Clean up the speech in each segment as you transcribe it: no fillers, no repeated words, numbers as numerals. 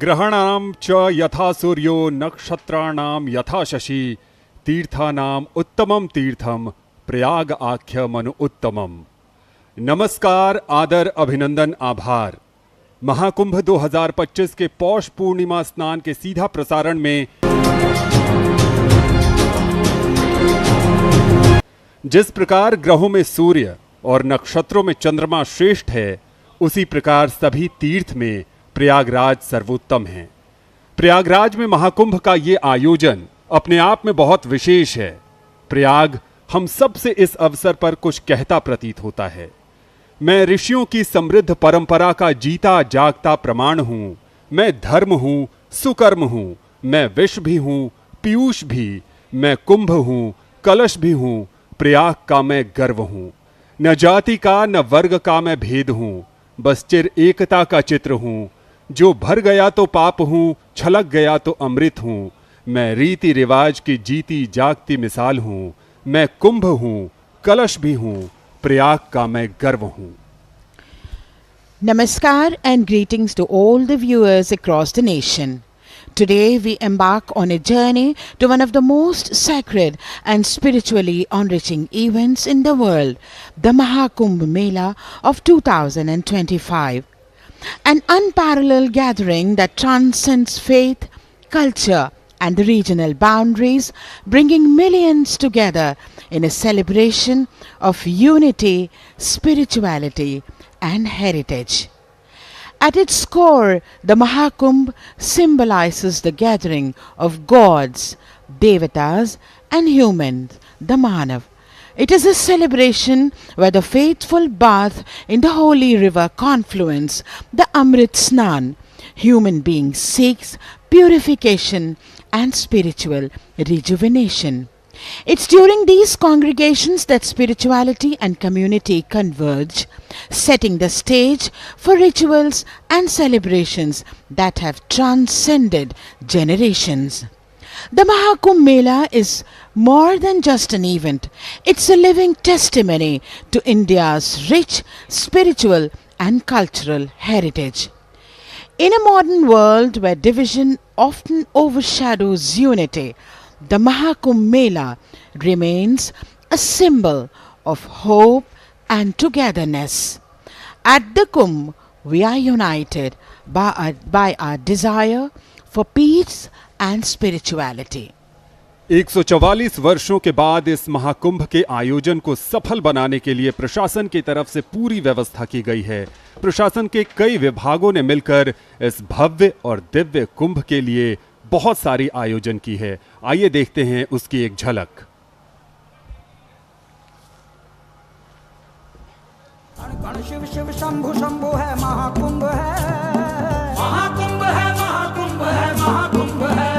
ग्रहणानां च यथा सूर्यो नक्षत्राणां यथा शशि तीर्थानाम उत्तमम तीर्थम प्रयाग आख्यमनु उत्तमम। नमस्कार, आदर, अभिनंदन, आभार। महाकुंभ 2025 के पौष पूर्णिमा स्नान के सीधा प्रसारण में जिस प्रकार ग्रहों में सूर्य और नक्षत्रों में चंद्रमा श्रेष्ठ है, उसी प्रकार सभी तीर्थ में प्रयागराज सर्वोत्तम है। प्रयागराज में महाकुंभ का ये आयोजन अपने आप में बहुत विशेष है। प्रयाग हम सब से इस अवसर पर कुछ कहता प्रतीत होता है। मैं ऋषियों की समृद्ध परंपरा का जीता जागता प्रमाण हूं। मैं धर्म हूं, सुकर्म हूं। मैं विष भी हूं, पीयूष भी। मैं कुंभ हूं, कलश भी हूं। प्रयाग का मैं गर्व हूं। न जाति का न वर्ग का मैं भेद हूं, बस चिर एकता का चित्र हूं। जो भर गया तो पाप हूं, छलक गया तो अमृत हूं। मैं रीति रिवाज की जीती जागती मिसाल हूं। मैं कुंभ हूं, कलश भी हूं। प्रयाग का मैं गर्व हूं। Namaskar and greetings to all the viewers across the nation. Today we embark on a journey to one of the most sacred and spiritually enriching events in the world, the Mahakumbh Mela of 2025. An unparalleled gathering that transcends faith, culture and the regional boundaries, bringing millions together in a celebration of unity, spirituality and heritage. At its core, the Mahakumbh symbolizes the gathering of gods, devatas and humans, the Manav. It is a celebration where the faithful bathe in the holy river confluence, the Amrit Snan. Human beings seeks purification and spiritual rejuvenation. It's during these congregations that spirituality and community converge, setting the stage for rituals and celebrations that have transcended generations. The Mahakumbh Mela is more than just an event. It's a living testimony to India's rich spiritual and cultural heritage. In a modern world where division often overshadows unity, the Mahakumbh Mela remains a symbol of hope and togetherness. At the Kumbh, we are united by our desire for peace and spirituality. 144 वर्षों के बाद इस महाकुंभ के आयोजन को सफल बनाने के लिए प्रशासन की तरफ से पूरी व्यवस्था की गई है। प्रशासन के कई विभागों ने मिलकर इस भव्य और दिव्य कुंभ के लिए बहुत सारी आयोजन की है। आइए देखते हैं उसकी एक झलक। शिव शिव शंभु शंभु है, महाकुंभ है, महाकुंभ है, महाकुंभ है, महाकुंभ है।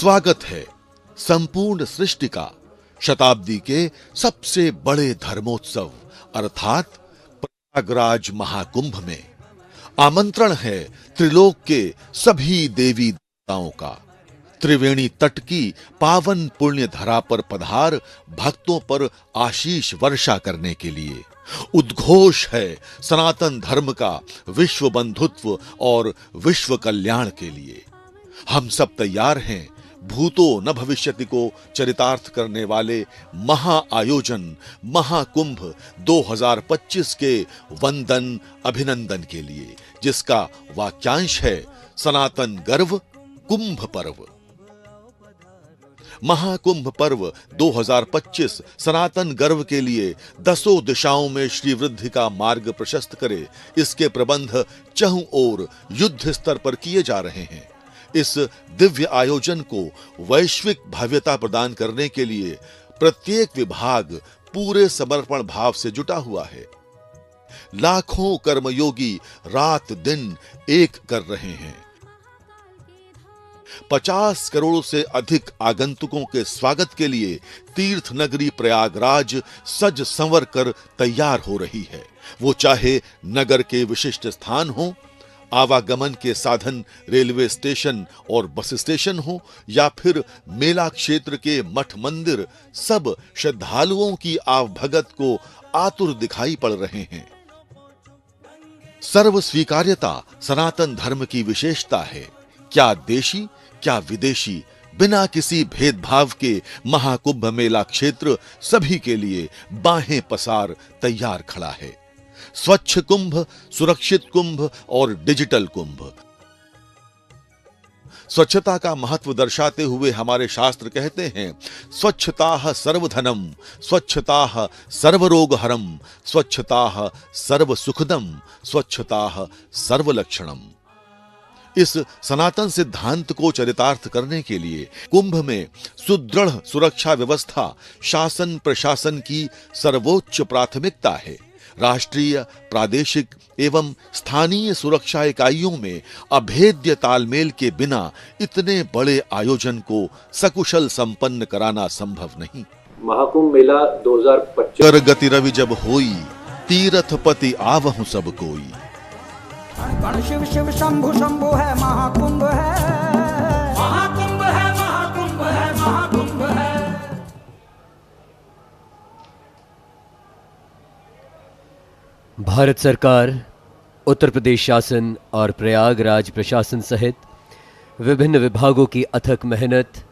स्वागत है संपूर्ण सृष्टि का शताब्दी के सबसे बड़े धर्मोत्सव अर्थात प्रयागराज महाकुंभ में। आमंत्रण है त्रिलोक के सभी देवी देवताओं का। त्रिवेणी तट की पावन पुण्य धरा पर पधार भक्तों पर आशीष वर्षा करने के लिए। उद्घोष है सनातन धर्म का विश्व बंधुत्व और विश्व कल्याण के लिए। हम सब तैयार हैं भूतो न भविष्यति को चरितार्थ करने वाले महा आयोजन महाकुंभ 2025 के वंदन अभिनंदन के लिए, जिसका वाक्यांश है सनातन गर्व कुंभ पर्व। महाकुंभ पर्व 2025 सनातन गर्व के लिए दसों दिशाओं में श्री वृद्धि का मार्ग प्रशस्त करे, इसके प्रबंध चहुं ओर युद्ध स्तर पर किए जा रहे हैं। इस दिव्य आयोजन को वैश्विक भव्यता प्रदान करने के लिए प्रत्येक विभाग पूरे समर्पण भाव से जुटा हुआ है। लाखों कर्मयोगी रात दिन एक कर रहे हैं। 50 करोड़ से अधिक आगंतुकों के स्वागत के लिए तीर्थ नगरी प्रयागराज सज संवर कर तैयार हो रही है। वो चाहे नगर के विशिष्ट स्थान हो, आवागमन के साधन रेलवे स्टेशन और बस स्टेशन हो, या फिर मेला क्षेत्र के मठ मंदिर, सब श्रद्धालुओं की आवभगत को आतुर दिखाई पड़ रहे हैं। सर्व स्वीकार्यता सनातन धर्म की विशेषता है। क्या देशी क्या विदेशी, बिना किसी भेदभाव के महाकुंभ मेला क्षेत्र सभी के लिए बाहें पसार तैयार खड़ा है। स्वच्छ कुंभ, सुरक्षित कुंभ और डिजिटल कुंभ। स्वच्छता का महत्व दर्शाते हुए हमारे शास्त्र कहते हैं, स्वच्छताः सर्वधनम, स्वच्छताः सर्वरोगहरम, स्वच्छताः सर्वसुखदम, स्वच्छताः सर्वलक्षणम। इस सनातन सिद्धांत को चरितार्थ करने के लिए कुंभ में सुदृढ़ सुरक्षा व्यवस्था शासन प्रशासन की सर्वोच्च प्राथमिकता है। राष्ट्रीय, प्रादेशिक एवं स्थानीय सुरक्षा इकाइयों में अभेद्य तालमेल के बिना इतने बड़े आयोजन को सकुशल संपन्न कराना संभव नहीं। महाकुंभ मेला 2025 कर गति रवि जब होई, तीर्थपति आवहु सब कोई। गण शिव शिव शंभु शंभु है महाकुंभ है, महाकुंभ है, महाकुंभ है, महाकुंभ है। भारत सरकार, उत्तर प्रदेश शासन और प्रयागराज प्रशासन सहित विभिन्न विभागों की अथक मेहनत,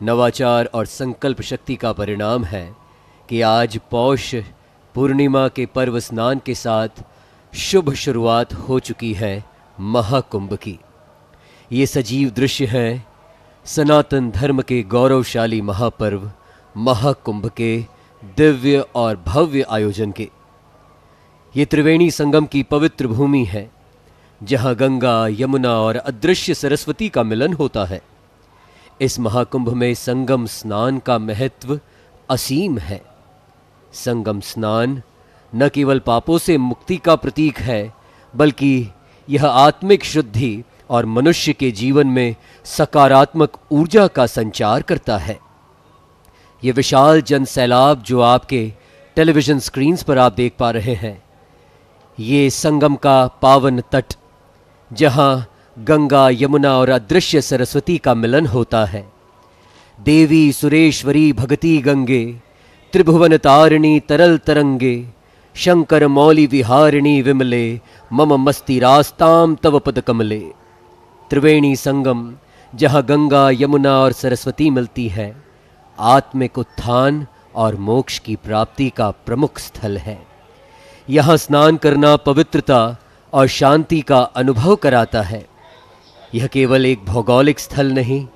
नवाचार और संकल्प शक्ति का परिणाम है कि आज पौष पूर्णिमा के पर्व स्नान के साथ शुभ शुरुआत हो चुकी है महाकुंभ की। ये सजीव दृश्य है सनातन धर्म के गौरवशाली महापर्व महाकुंभ के दिव्य और भव्य आयोजन के। ये त्रिवेणी संगम की पवित्र भूमि है, जहां गंगा, यमुना और अदृश्य सरस्वती का मिलन होता है। इस महाकुंभ में संगम स्नान का महत्व असीम है। संगम स्नान न केवल पापों से मुक्ति का प्रतीक है, बल्कि यह आत्मिक शुद्धि और मनुष्य के जीवन में सकारात्मक ऊर्जा का संचार करता है। यह विशाल जन सैलाब जो आपके टेलीविजन स्क्रीन्स पर आप देख पा रहे हैं, ये संगम का पावन तट, जहां गंगा, यमुना और अदृश्य सरस्वती का मिलन होता है। देवी सुरेश्वरी भगति गंगे, त्रिभुवन तारिणी तरल तरंगे, शंकर मौली विहारिणी विमले, मम मस्ति रास्ताम तव पद कमले। त्रिवेणी संगम, जहाँ गंगा, यमुना और सरस्वती मिलती है, आत्मिक उत्थान और मोक्ष की प्राप्ति का प्रमुख स्थल है। यहाँ स्नान करना पवित्रता और शांति का अनुभव कराता है। यह केवल एक भौगोलिक स्थल नहीं,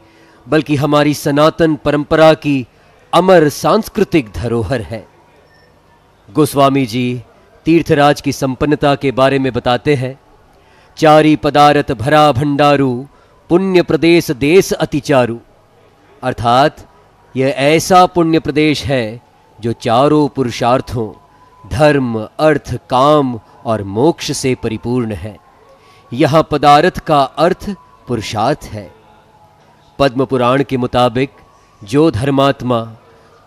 बल्कि हमारी सनातन परंपरा की अमर सांस्कृतिक धरोहर है। गोस्वामी जी तीर्थराज की संपन्नता के बारे में बताते हैं, चारी पदारथ भरा भंडारू, पुण्य प्रदेश देश अति चारू। अर्थात यह ऐसा पुण्य प्रदेश है जो चारों पुरुषार्थों धर्म, अर्थ, काम और मोक्ष से परिपूर्ण है। यहाँ पदार्थ का अर्थ पुरुषार्थ है। पद्म पुराण के मुताबिक जो धर्मात्मा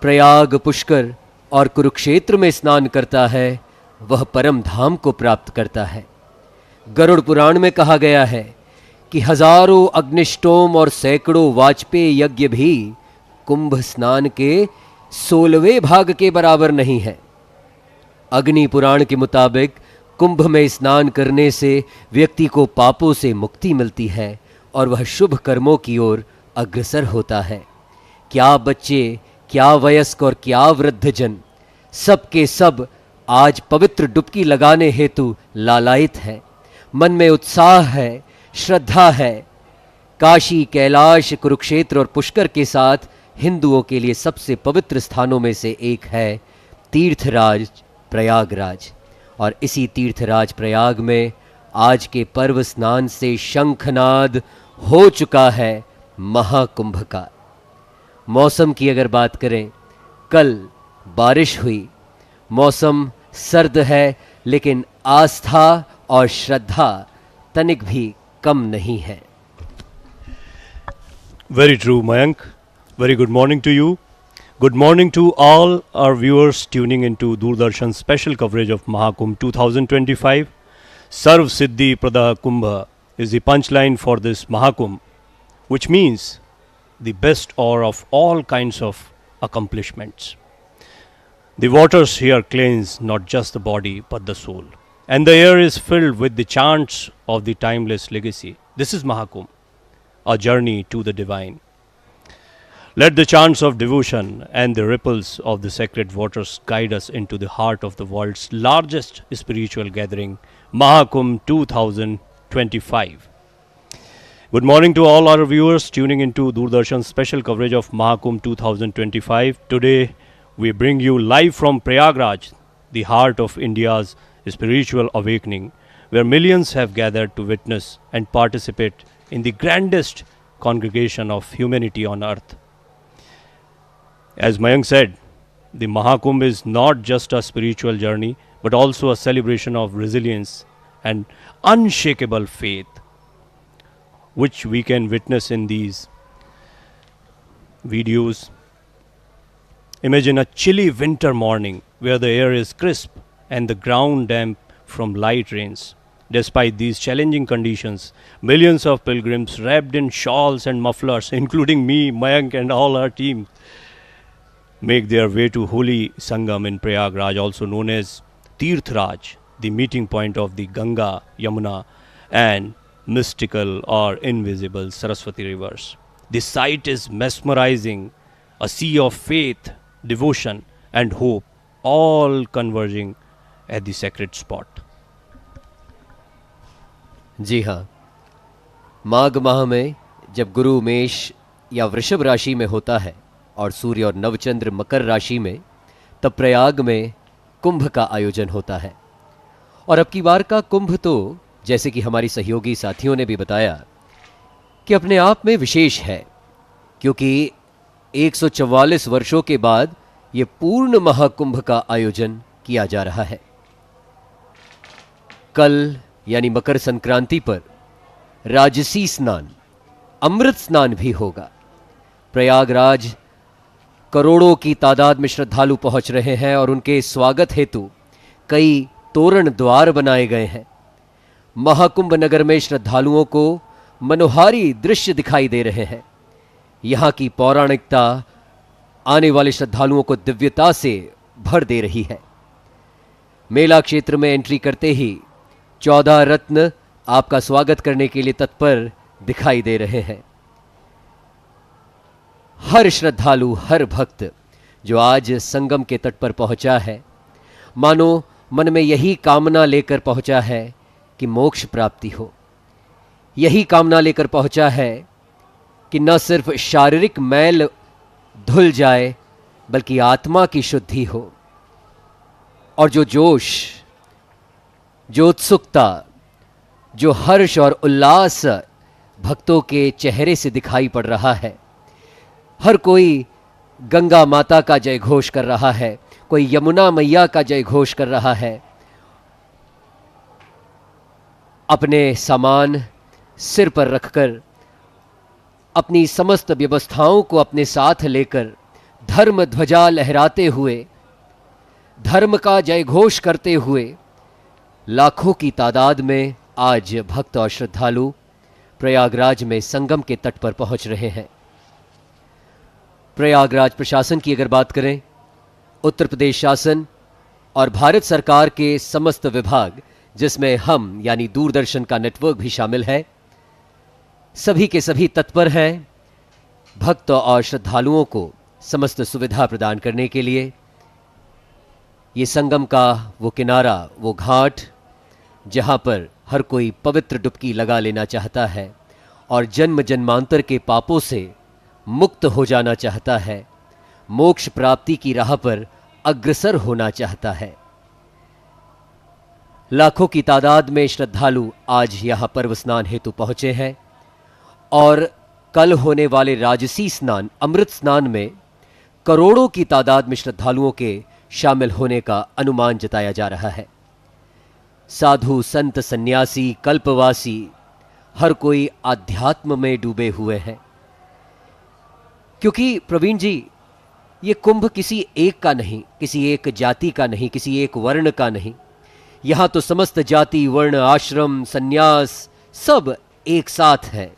प्रयाग, पुष्कर और कुरुक्षेत्र में स्नान करता है, वह परम धाम को प्राप्त करता है। गरुड़ पुराण में कहा गया है कि हजारों अग्निष्टोम और सैकड़ों वाजपेय यज्ञ भी कुंभ स्नान के 16वें भाग के बराबर नहीं है। अग्नि पुराण के मुताबिक कुंभ में स्नान करने से व्यक्ति को पापों से मुक्ति मिलती है और वह शुभ कर्मों की ओर अग्रसर होता है। क्या बच्चे, क्या वयस्क और क्या वृद्धजन, सब के सब आज पवित्र डुबकी लगाने हेतु लालायित है। मन में उत्साह है, श्रद्धा है। काशी, कैलाश, कुरुक्षेत्र और पुष्कर के साथ हिंदुओं के लिए सबसे पवित्र स्थानों में से एक है तीर्थराज प्रयागराज। और इसी तीर्थराज प्रयाग में आज के पर्व स्नान से शंखनाद हो चुका है महाकुंभ का। मौसम की अगर बात करें, कल बारिश हुई, मौसम सर्द है, लेकिन आस्था और श्रद्धा तनिक भी कम नहीं है। Very true, Mayank. Very good morning to you. Good morning to all our viewers tuning into Doordarshan's special coverage of Mahakumbh 2025. Sarv Siddhi Prada Kumbha is the punchline for this Mahakumbh, which means the best or of all kinds of accomplishments. The waters here cleanse not just the body but the soul, and the air is filled with the chants of the timeless legacy. This is Mahakumbh, a journey to the divine. Let the chants of devotion and the ripples of the sacred waters guide us into the heart of the world's largest spiritual gathering, Mahakumbh 2025. Good morning to all our viewers tuning into Doordarshan's special coverage of Mahakumbh 2025. Today, we bring you live from Prayagraj, the heart of India's spiritual awakening, where millions have gathered to witness and participate in the grandest congregation of humanity on earth. As Mayank said, the Mahakumbh is not just a spiritual journey, but also a celebration of resilience and unshakable faith, which we can witness in these videos. Imagine a chilly winter morning where the air is crisp and the ground damp from light rains. Despite these challenging conditions, millions of pilgrims wrapped in shawls and mufflers, including me, Mayank and all our team, make their way to holy Sangam in Prayagraj, also known as Tirthraj, the meeting point of the Ganga, Yamuna and mystical or invisible Saraswati rivers. The sight is mesmerizing, a sea of faith, devotion and hope, all converging at the sacred spot. जी हाँ, माघ माह में जब गुरु मेष या वृषभ राशि में होता है और सूर्य और नवचंद्र मकर राशि में, तब प्रयाग में कुंभ का आयोजन होता है। और अब की बार का कुंभ तो जैसे कि हमारी सहयोगी साथियों ने भी बताया कि अपने आप में विशेष है, क्योंकि 144 वर्षों के बाद ये पूर्ण महाकुंभ का आयोजन किया जा रहा है। कल यानी मकर संक्रांति पर राजसी स्नान, अमृत स्नान भी होगा। प्रयागराज करोड़ों की तादाद में श्रद्धालु पहुंच रहे हैं और उनके स्वागत हेतु कई तोरण द्वार बनाए गए हैं। महाकुंभ नगर में श्रद्धालुओं को मनोहारी दृश्य दिखाई दे रहे हैं। यहाँ की पौराणिकता आने वाले श्रद्धालुओं को दिव्यता से भर दे रही है। मेला क्षेत्र में एंट्री करते ही 14 रत्न आपका स्वागत करने के लिए तत्पर दिखाई दे रहे हैं। हर श्रद्धालु, हर भक्त जो आज संगम के तट पर पहुंचा है, मानो मन में यही कामना लेकर पहुंचा है कि मोक्ष प्राप्ति हो। यही कामना लेकर पहुंचा है कि न सिर्फ शारीरिक मैल धुल जाए, बल्कि आत्मा की शुद्धि हो। और जो जोश, जो उत्सुकता, जो हर्ष और उल्लास भक्तों के चेहरे से दिखाई पड़ रहा है, हर कोई गंगा माता का जय घोष कर रहा है, कोई यमुना मैया का जय घोष कर रहा है। अपने सामान सिर पर रखकर, अपनी समस्त व्यवस्थाओं को अपने साथ लेकर, धर्म ध्वजा लहराते हुए, धर्म का जय घोष करते हुए लाखों की तादाद में आज भक्त और श्रद्धालु प्रयागराज में संगम के तट पर पहुंच रहे हैं। प्रयागराज प्रशासन की अगर बात करें, उत्तर प्रदेश शासन और भारत सरकार के समस्त विभाग, जिसमें हम यानी दूरदर्शन का नेटवर्क भी शामिल है, सभी के सभी तत्पर हैं भक्त और श्रद्धालुओं को समस्त सुविधा प्रदान करने के लिए। ये संगम का वो किनारा, वो घाट, जहां पर हर कोई पवित्र डुबकी लगा लेना चाहता है और जन्म जन्मांतर के पापों से मुक्त हो जाना चाहता है, मोक्ष प्राप्ति की राह पर अग्रसर होना चाहता है। लाखों की तादाद में श्रद्धालु आज यहां पर्व स्नान हेतु पहुंचे हैं और कल होने वाले राजसी स्नान अमृत स्नान में करोड़ों की तादाद में श्रद्धालुओं के शामिल होने का अनुमान जताया जा रहा है। साधु संत सन्यासी कल्पवासी हर कोई आध्यात्म में डूबे हुए हैं, क्योंकि प्रवीण जी ये कुंभ किसी एक का नहीं, किसी एक जाति का नहीं, किसी एक वर्ण का नहीं। यहां तो समस्त जाति वर्ण आश्रम सन्यास सब एक साथ है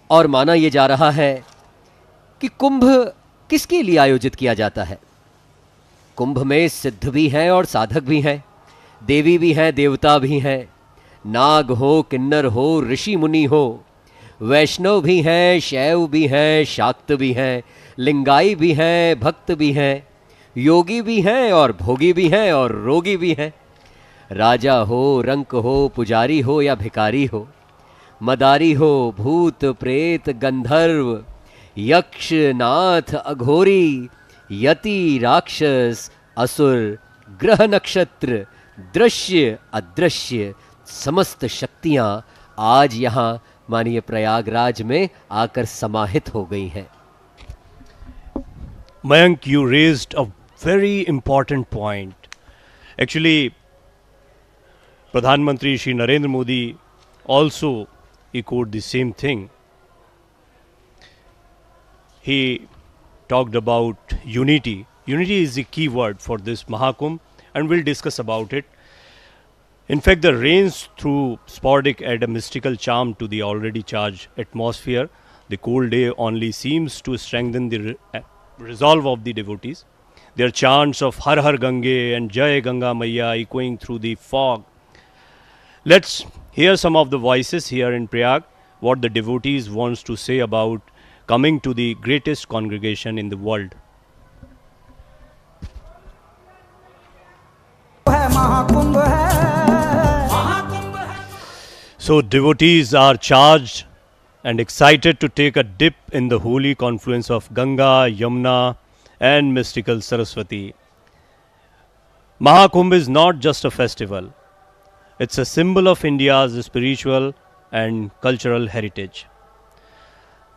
और माना यह जा रहा है कि कुंभ किसके लिए आयोजित किया जाता है। कुंभ में सिद्ध भी हैं और साधक भी हैं, देवी भी हैं देवता भी हैं, नाग हो किन्नर हो ऋषि मुनि हो, वैष्णव भी हैं शैव भी हैं शाक्त भी हैं, लिंगाई भी हैं भक्त भी हैं, योगी भी हैं और भोगी भी हैं और रोगी भी हैं, राजा हो रंक हो पुजारी हो या भिखारी हो, मदारी हो भूत प्रेत गंधर्व यक्ष नाथ अघोरी यति राक्षस असुर ग्रह नक्षत्र दृश्य अदृश्य समस्त शक्तियां आज यहां मानिए प्रयागराज में आकर समाहित हो गई हैं। Mayank, you raised a very important point. Actually, Pradhan Mantri Shri Narendra Modi also echoed the same thing. He talked about unity. Unity is the key word for this Mahakumbh, and we'll discuss about it. In fact, the rains through sporadic add a mystical charm to the already charged atmosphere. The cold day only seems to strengthen the resolve of the devotees. Their chants of Har Har Gange and Jai Ganga Maiya echoing through the fog. Let's hear some of the voices here in Prayag, what the devotees wants to say about coming to the greatest congregation in the world. So devotees are charged and excited to take a dip in the holy confluence of Ganga, Yamuna and mystical Saraswati. Mahakumbh is not just a festival. It's a symbol of India's spiritual and cultural heritage.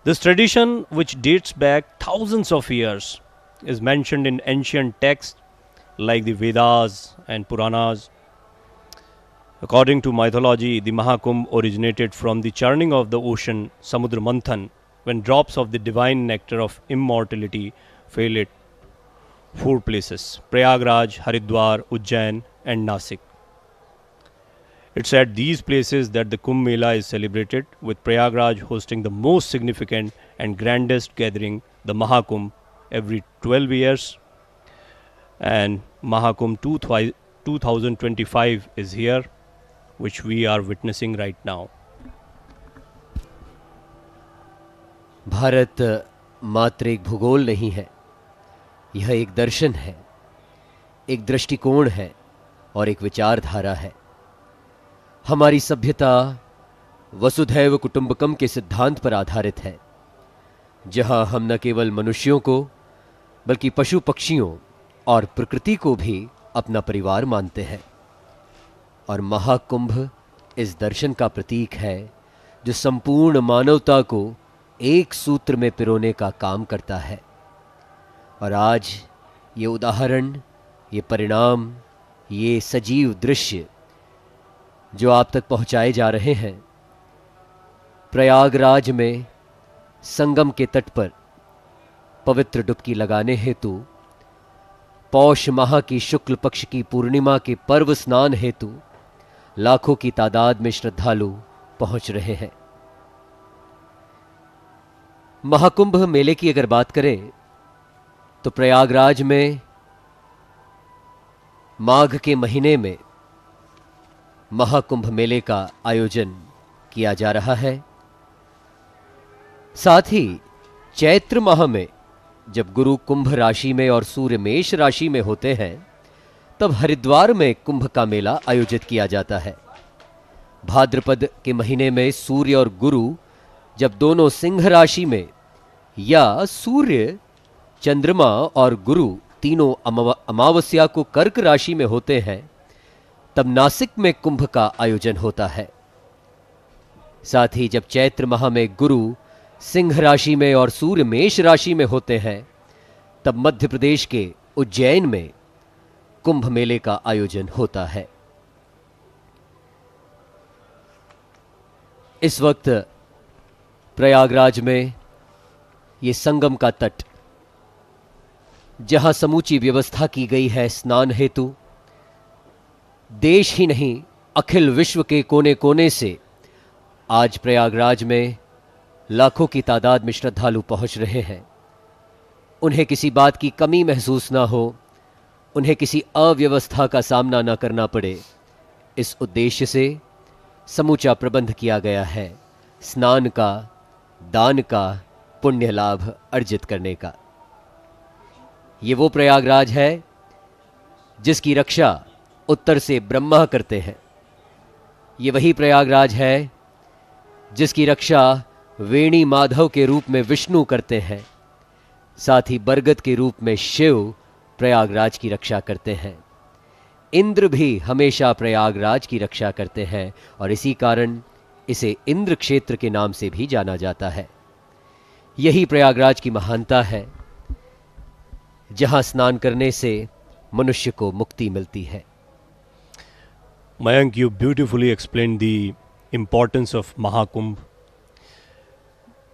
This tradition, which dates back thousands of years, is mentioned in ancient texts like the Vedas and Puranas. According to mythology, the Mahakumbh originated from the churning of the ocean Samudra Manthan, when drops of the divine nectar of immortality fell at four places: Prayagraj, Haridwar, Ujjain and Nasik. It's at these places that the Kumbh Mela is celebrated, with Prayagraj hosting the most significant and grandest gathering, the Mahakumbh, every 12 years. And Mahakumbh 2025 is here, which we are witnessing right now. Bharat मात्र एक भूगोल नहीं है, यह एक दर्शन है, एक दृष्टिकोण है और एक विचारधारा है। हमारी सभ्यता वसुधैव कुटुंबकम के सिद्धांत पर आधारित है, जहां हम न केवल मनुष्यों को बल्कि पशु पक्षियों और प्रकृति को भी अपना परिवार मानते हैं। और महाकुंभ इस दर्शन का प्रतीक है जो संपूर्ण मानवता को एक सूत्र में पिरोने का काम करता है। और आज ये उदाहरण, ये परिणाम, ये सजीव दृश्य जो आप तक पहुंचाए जा रहे हैं, प्रयागराज में संगम के तट पर पवित्र डुबकी लगाने हेतु, पौष माह की शुक्ल पक्ष की पूर्णिमा के पर्व स्नान हेतु लाखों की तादाद में श्रद्धालु पहुंच रहे हैं। महाकुंभ मेले की अगर बात करें तो प्रयागराज में माघ के महीने में महाकुंभ मेले का आयोजन किया जा रहा है। साथ ही चैत्र माह में जब गुरु कुंभ राशि में और सूर्य मेष राशि में होते हैं, तब हरिद्वार में कुंभ का मेला आयोजित किया जाता है। भाद्रपद के महीने में सूर्य और गुरु जब दोनों सिंह राशि में या सूर्य, चंद्रमा और गुरु तीनों अमावस्या को कर्क राशि में होते हैं, तब नासिक में कुंभ का आयोजन होता है। साथ ही जब चैत्र माह में गुरु सिंह राशि में और सूर्य मेष राशि में होते हैं, तब मध्य प्रदेश के उज्जैन में कुंभ मेले का आयोजन होता है। इस वक्त प्रयागराज में ये संगम का तट, जहां समूची व्यवस्था की गई है स्नान हेतु, देश ही नहीं अखिल विश्व के कोने कोने से आज प्रयागराज में लाखों की तादाद में श्रद्धालु पहुंच रहे हैं। उन्हें किसी बात की कमी महसूस ना हो, उन्हें किसी अव्यवस्था का सामना ना करना पड़े, इस उद्देश्य से समूचा प्रबंध किया गया है स्नान का, दान का, पुण्य लाभ अर्जित करने का। ये वो प्रयागराज है जिसकी रक्षा उत्तर से ब्रह्मा करते हैं। ये वही प्रयागराज है जिसकी रक्षा वेणी माधव के रूप में विष्णु करते हैं। साथ ही बरगद के रूप में शिव प्रयागराज की रक्षा करते हैं। इंद्र भी हमेशा प्रयागराज की रक्षा करते हैं और इसी कारण इसे इंद्र क्षेत्र के नाम से भी जाना जाता है। यही प्रयागराज की महानता है, जहां स्नान करने से मनुष्य को मुक्ति मिलती है। Mayank, you beautifully explained the importance of Mahakumbh.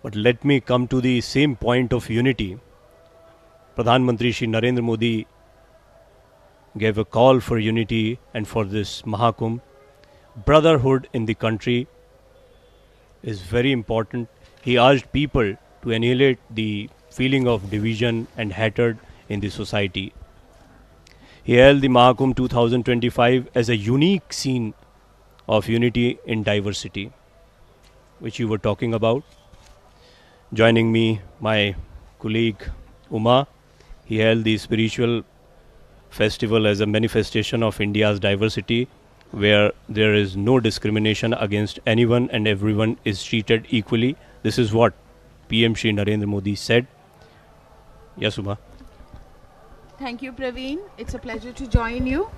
But let me come to the same point of unity. Pradhan Mantri Shri Narendra Modi gave a call for unity and for this Mahakumbh. Brotherhood in the country is very important. He urged people to annihilate the feeling of division and hatred in the society. He hailed the Mahakumbh 2025 as a unique scene of unity in diversity, which you were talking about. Joining me, my colleague Uma, he hailed the spiritual festival as a manifestation of India's diversity, where there is no discrimination against anyone and everyone is treated equally. This is what PM Shri Narendra Modi said. Yes, Uma. Thank you, Praveen. It's a pleasure to join you.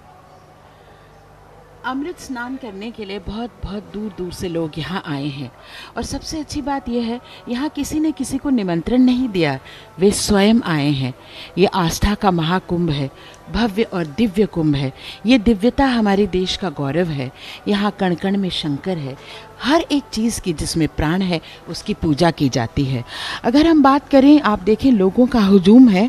अमृत स्नान करने के लिए बहुत बहुत दूर दूर से लोग यहाँ आए हैं और सबसे अच्छी बात यह है, यहाँ किसी ने किसी को निमंत्रण नहीं दिया, वे स्वयं आए हैं। ये आस्था का महाकुंभ है, भव्य और दिव्य कुंभ है। ये दिव्यता हमारे देश का गौरव है। यहाँ कण कण में शंकर है, हर एक चीज़ की जिसमें प्राण है उसकी पूजा की जाती है। अगर हम बात करें, आप देखें लोगों का हुजूम है।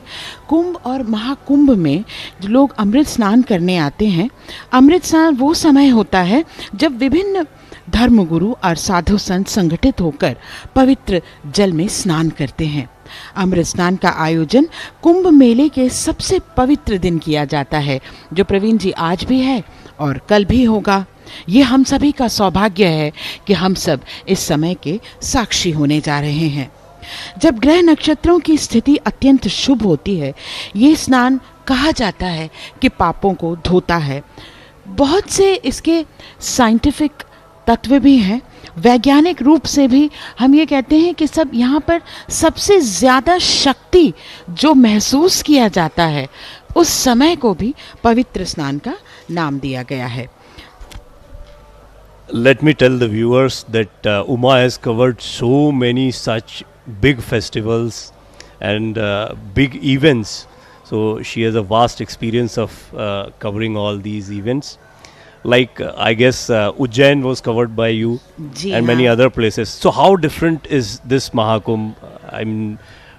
कुंभ और महाकुंभ में जो लोग अमृत स्नान करने आते हैं, अमृत स्नान वो समय होता है जब विभिन्न धर्मगुरु और साधु संत संगठित होकर पवित्र जल में स्नान करते हैं। अमृत स्नान का आयोजन कुंभ मेले के सबसे पवित्र दिन किया जाता है, जो प्रवीण जी आज भी है और कल भी होगा। ये हम सभी का सौभाग्य है कि हम सब इस समय के साक्षी होने जा रहे हैं। जब ग्रह नक्षत्रों की स्थिति अत्यंत शुभ होती है, ये स्नान कहा जाता है कि पापों को धोता है। बहुत से इसके साइंटिफिक तत्व भी हैं। वैज्ञानिक रूप से भी हम ये कहते हैं कि सब यहाँ पर सबसे ज़्यादा शक्ति जो महसूस किया जाता है, उस समय को भी पवित्र स्नान का नाम दिया गया है। Let me tell the viewers that Uma has covered so many such big festivals and big events. So she has a vast experience of covering all these events. Like I guess Ujjain was covered by you and many other places. So how different is this Mahakumbh? I mean,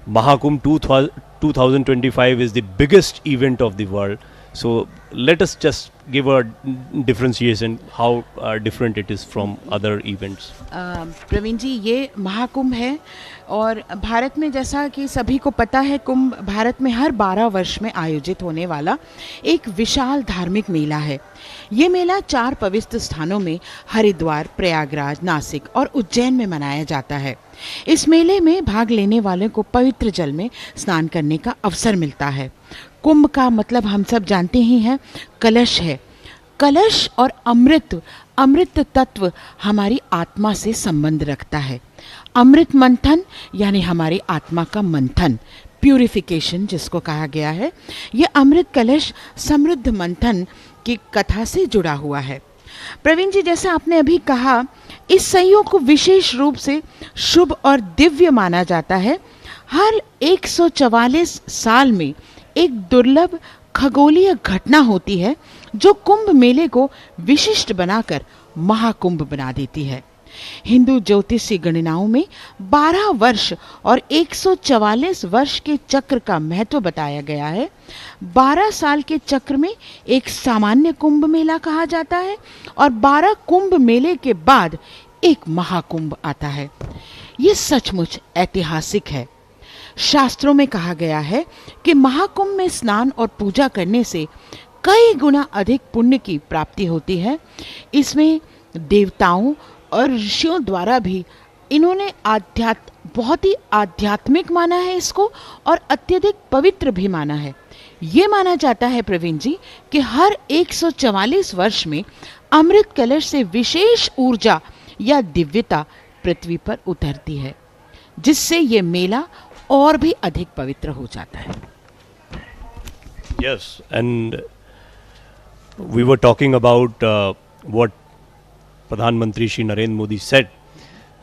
Mahakumbh 2025 is the biggest event of the world. So let us just give a differentiation how different it is from other events. Praveen जी, ये महाकुंभ है और भारत में, जैसा कि सभी को पता है, कुंभ भारत में हर 12 वर्ष में आयोजित होने वाला एक विशाल धार्मिक मेला है। ये मेला 4 पवित्र स्थानों में हरिद्वार, प्रयागराज, नासिक और उज्जैन में मनाया जाता है। इस मेले में भाग लेने वालों को पवित्र जल में स्नान करने का अवसर मिलता है। कुंभ का मतलब हम सब जानते ही हैं, कलश है। कलश और अमृत तत्व हमारी आत्मा से संबंध रखता है। अमृत मंथन यानी हमारी आत्मा का मंथन, प्यूरिफिकेशन जिसको कहा गया है, ये अमृत कलश समृद्ध मंथन की कथा से जुड़ा हुआ है। प्रवीण जी, जैसा आपने अभी कहा, इस संयोग को विशेष रूप से शुभ और दिव्य माना जाता है। हर 144 साल में एक दुर्लभ खगोलीय घटना होती है जो कुंभ मेले को विशिष्ट बनाकर महाकुंभ बना देती है। हिंदू ज्योतिषी गणनाओं में 12 वर्ष और 144 वर्ष के चक्र का महत्व बताया गया है। 12 साल के चक्र में एक सामान्य कुंभ मेला कहा जाता है और 12 कुंभ मेले के बाद एक महाकुंभ आता है। ये सचमुच ऐतिहासिक है। शास्त्रों में कहा गया है कि महाकुंभ में स्नान और पूजा करने से कई गुना अधिक पुण्य की प्राप्ति होती है। इसमें देवताओं और ऋषियों द्वारा भी इन्होंने बहुत ही आध्यात्मिक माना है इसको, और अत्यधिक पवित्र भी माना है। ये माना जाता है प्रवीण जी कि हर 144 वर्ष में अमृत कलश से विशेष ऊर्जा या दिव्यता पृथ्वी पर उतरती है, जिससे ये मेला और भी अधिक पवित्र हो जाता है। Yes, and we were talking about what Pradhan Mantri Shri Narendra Modi said.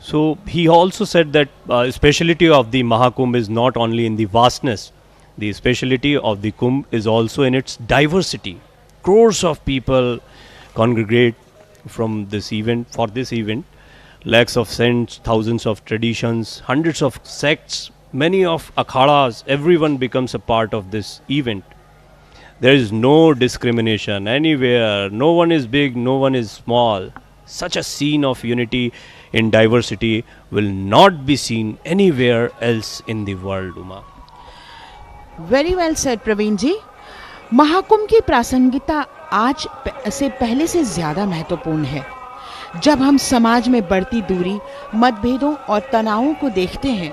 So he also said that speciality of the Mahakumbh is not only in the vastness, the speciality of the Kumbh is also in its diversity. Crores of people congregate from this event, for this event. Lakhs of saints, thousands of traditions, hundreds of sects, many of akhadas, everyone becomes a part of this event. There is no discrimination anywhere. No one is big, no one is small. Such a scene of unity in diversity will not be seen anywhere else in the world, Uma. Very well said Praveen ji. Mahakumbh की प्रासंगिकता आज से पहले से ज्यादा महत्वपूर्ण है। जब हम समाज में बढ़ती दूरी, मतभेदों और तनावों को देखते हैं,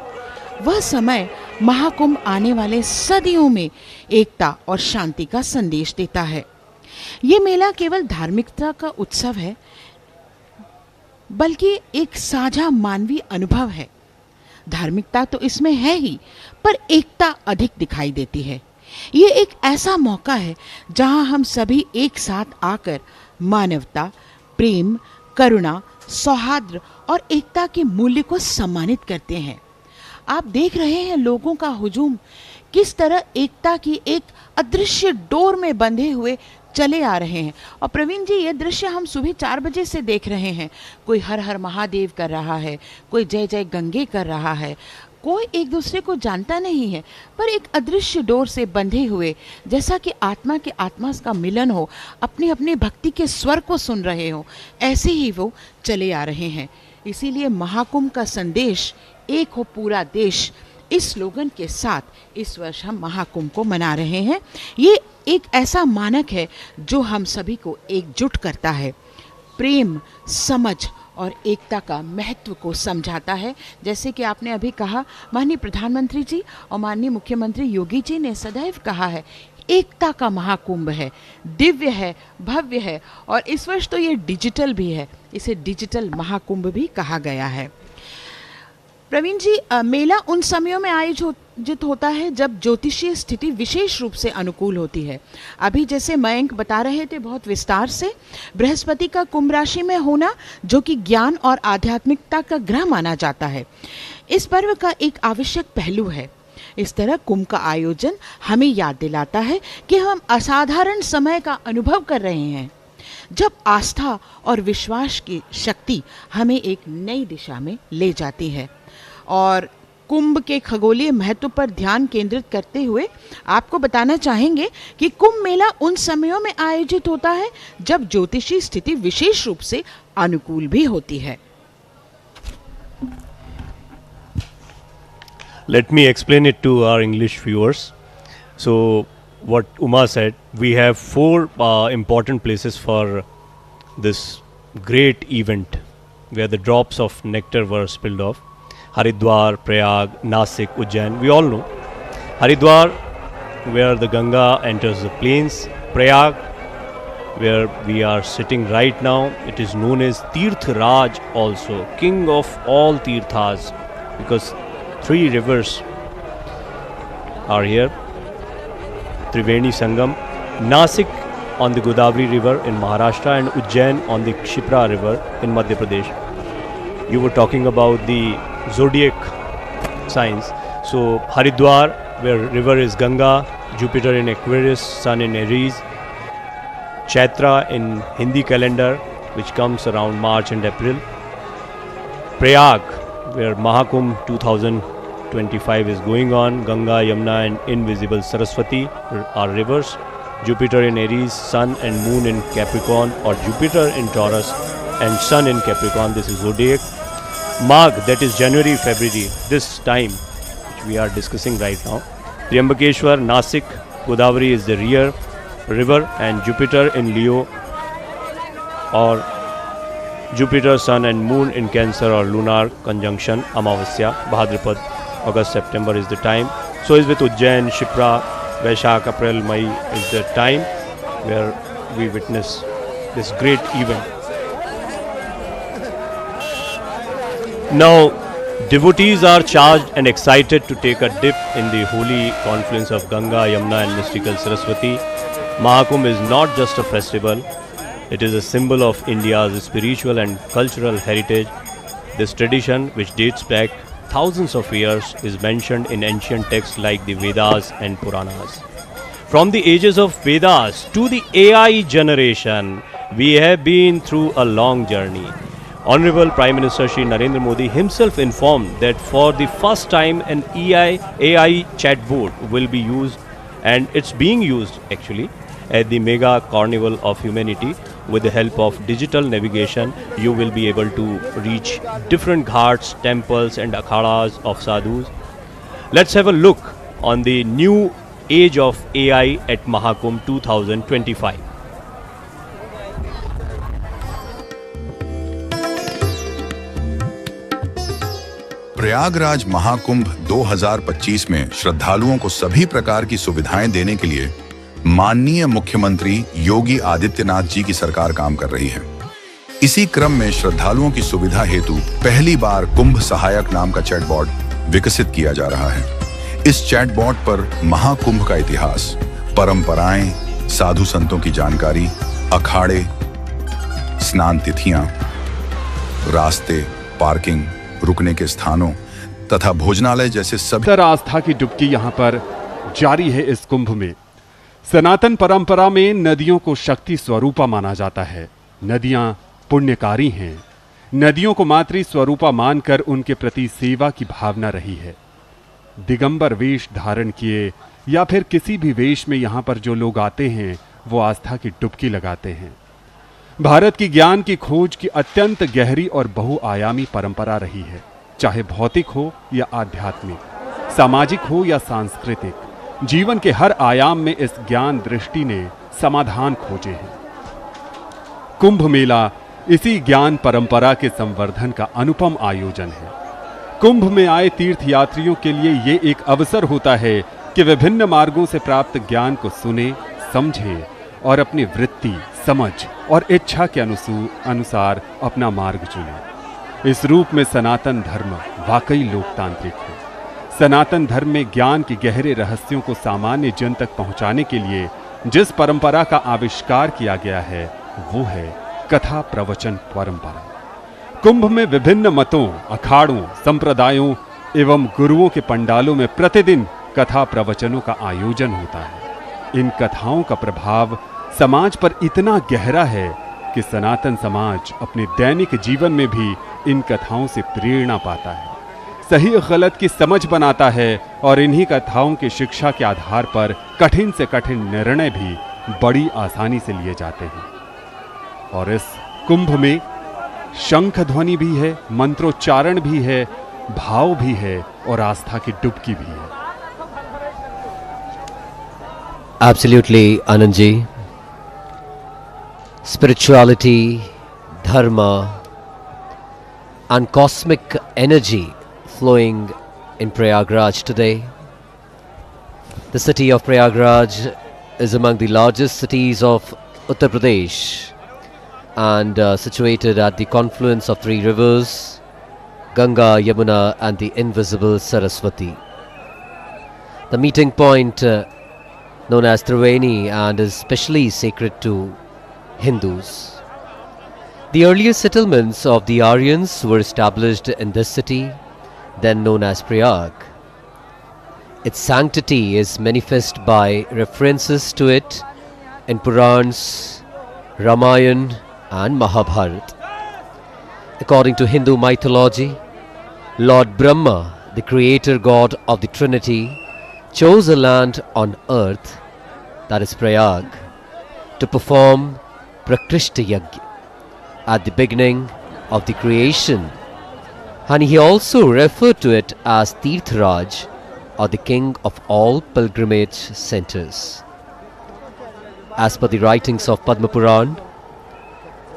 वह समय महाकुंभ आने वाले सदियों में एकता और शांति का संदेश देता है। ये मेला केवल धार्मिकता का उत्सव है, बल्कि एक साझा मानवीय अनुभव है। धार्मिकता तो इसमें है ही, पर एकता अधिक दिखाई देती है। ये एक ऐसा मौका है जहां हम सभी एक साथ आकर मानवता, प्रेम, करुणा, सौहार्द और एकता के मूल्य को सम्मानित करते हैं। आप देख रहे हैं लोगों का हुजूम किस तरह एकता की एक अदृश्य डोर में बंधे हुए चले आ रहे हैं। और प्रवीण जी, ये दृश्य हम सुबह 4 बजे से देख रहे हैं। कोई हर हर महादेव कर रहा है, कोई जय जय गंगे कर रहा है, कोई एक दूसरे को जानता नहीं है, पर एक अदृश्य डोर से बंधे हुए, जैसा कि आत्मा के आत्मा का मिलन हो, अपनी अपनी भक्ति के स्वर को सुन रहे हो, ऐसे ही वो चले आ रहे हैं। इसीलिए महाकुंभ का संदेश, एक हो पूरा देश, इस स्लोगन के साथ इस वर्ष हम महाकुंभ को मना रहे हैं। ये एक ऐसा मानक है जो हम सभी को एकजुट करता है, प्रेम, समझ और एकता का महत्व को समझाता है। जैसे कि आपने अभी कहा, माननीय प्रधानमंत्री जी और माननीय मुख्यमंत्री योगी जी ने सदैव कहा है, एकता का महाकुंभ है, दिव्य है, भव्य है, और इस वर्ष तो ये डिजिटल भी है, इसे डिजिटल महाकुंभ भी कहा गया है। प्रवीण जी, मेला उन समयों में आयोजित होता है जब ज्योतिषीय स्थिति विशेष रूप से अनुकूल होती है। अभी जैसे मयंक बता रहे थे बहुत विस्तार से, बृहस्पति का कुंभ राशि में होना, जो कि ज्ञान और आध्यात्मिकता का ग्रह माना जाता है, इस पर्व का एक आवश्यक पहलू है। इस तरह कुंभ का आयोजन हमें याद दिलाता है कि हम असाधारण समय का अनुभव कर रहे हैं, जब आस्था और विश्वास की शक्ति हमें एक नई दिशा में ले जाती है। और कुंभ के खगोलीय महत्व पर ध्यान केंद्रित करते हुए आपको बताना चाहेंगे कि कुंभ मेला उन समयों में आयोजित होता है जब ज्योतिषी स्थिति विशेष रूप से अनुकूल भी होती है। Let me explain it to our English viewers. So, what Uma said, we have 4 important places for this great event where the drops of nectar were spilled off. Haridwar, Prayag, Nasik, Ujjain. We all know Haridwar, where the Ganga enters the plains. Prayag, where we are sitting right now. It is known as Tirth Raj also, king of all Tirthas, because 3 rivers are here. Triveni Sangam, Nasik on the Godavari river in Maharashtra and Ujjain on the Shipra river in Madhya Pradesh. You were talking about the zodiac signs. So Haridwar, where river is Ganga, Jupiter in Aquarius, Sun in Aries. Chaitra in Hindi calendar, which comes around March and April. Prayag, where Mahakumbh 2025 is going on. Ganga, Yamuna and invisible Saraswati are rivers. Jupiter in Aries, Sun and Moon in Capricorn, or Jupiter in Taurus and Sun in Capricorn. This is zodiac. Magh, that is January, February, this time which we are discussing right now. Triambakeshwar, Nasik, Godavari is the rear river, and Jupiter in Leo, or Jupiter, Sun and Moon in Cancer or lunar conjunction, Amavasya, Bhadrapad, August, September is the time. So is with Ujjain, Shipra, Vaishak, April, May is the time where we witness this great event. Now, devotees are charged and excited to take a dip in the holy confluence of Ganga, Yamuna and mystical Saraswati. Mahakumbh is not just a festival, it is a symbol of India's spiritual and cultural heritage. This tradition, which dates back thousands of years, is mentioned in ancient texts like the Vedas and Puranas. From the ages of Vedas to the AI generation, we have been through a long journey. Honorable Prime Minister Shri Narendra Modi himself informed that for the first time an AI chatbot will be used, and it's being used actually at the mega carnival of humanity. With the help of digital navigation, you will be able to reach different ghats, temples and akhadas of sadhus. Let's have a look on the new age of AI at Mahakumbh 2025. Prayagraj Mahakumbh 2025 में श्रद्धालुओं को सभी प्रकार की सुविधाएं देने के लिए माननीय मुख्यमंत्री योगी आदित्यनाथ जी की सरकार काम कर रही है। इसी क्रम में श्रद्धालुओं की सुविधा हेतु पहली बार कुंभ सहायक नाम का चैटबॉट विकसित किया जा रहा है। इस चैटबॉट पर महाकुंभ का इतिहास, परंपराएं, साधु संतों की जानकारी, अखाड़े, स्नान तिथियां, रास्ते, पार्किंग, रुकने के स्थानों तथा भोजनालय जैसे सभी आस्था की डुबकी यहाँ पर जारी है। इस कुंभ में सनातन परंपरा में नदियों को शक्ति स्वरूपा माना जाता है। नदियां पुण्यकारी हैं। नदियों को मातृ स्वरूपा मानकर उनके प्रति सेवा की भावना रही है। दिगंबर वेश धारण किए या फिर किसी भी वेश में यहाँ पर जो लोग आते हैं वो आस्था की डुबकी लगाते हैं। भारत की ज्ञान की खोज की अत्यंत गहरी और बहुआयामी परंपरा रही है, चाहे भौतिक हो या आध्यात्मिक, सामाजिक हो या सांस्कृतिक। जीवन के हर आयाम में इस ज्ञान दृष्टि ने समाधान खोजे हैं। कुंभ मेला इसी ज्ञान परंपरा के संवर्धन का अनुपम आयोजन है। कुंभ में आए तीर्थयात्रियों के लिए ये एक अवसर होता है कि विभिन्न मार्गों से प्राप्त ज्ञान को सुने, समझे और अपनी वृत्ति, समझ और इच्छा के अनुसार अपना मार्ग चुने। इस रूप में सनातन धर्म वाकई लोकतांत्रिक है। सनातन धर्म में ज्ञान के गहरे रहस्यों को सामान्य जन तक पहुंचाने के लिए जिस परंपरा का आविष्कार किया गया है वो है कथा प्रवचन परंपरा। कुंभ में विभिन्न मतों, अखाड़ों, संप्रदायों एवं गुरुओं के पंडालों में प्रतिदिन कथा प्रवचनों का आयोजन होता है। इन कथाओं का प्रभाव समाज पर इतना गहरा है कि सनातन समाज अपने दैनिक जीवन में भी इन कथाओं से प्रेरणा पाता है, सही गलत की समझ बनाता है और इन्हीं कथाओं की शिक्षा के आधार पर कठिन से कठिन निर्णय भी बड़ी आसानी से लिए जाते हैं। और इस कुंभ में शंख ध्वनि भी है, मंत्रोच्चारण भी है, भाव भी है और आस्था की डुबकी भी है। Absolutely, Anandji. Spirituality, dharma, and cosmic energy flowing in Prayagraj today. The city of Prayagraj is among the largest cities of Uttar Pradesh, and situated at the confluence of three rivers, Ganga, Yamuna and the invisible Saraswati. The meeting point known as Triveni and is specially sacred to Hindus. The earliest settlements of the Aryans were established in this city, then known as Prayag. Its sanctity is manifest by references to it in Purans, Ramayana and Mahabharata. According to Hindu mythology, Lord Brahma, the creator god of the Trinity, chose a land on earth, that is Prayag, to perform Prakrishta Yajna at the beginning of the creation, and he also referred to it as Tirthraj, or the king of all pilgrimage centers. As per the writings of Padma Puran,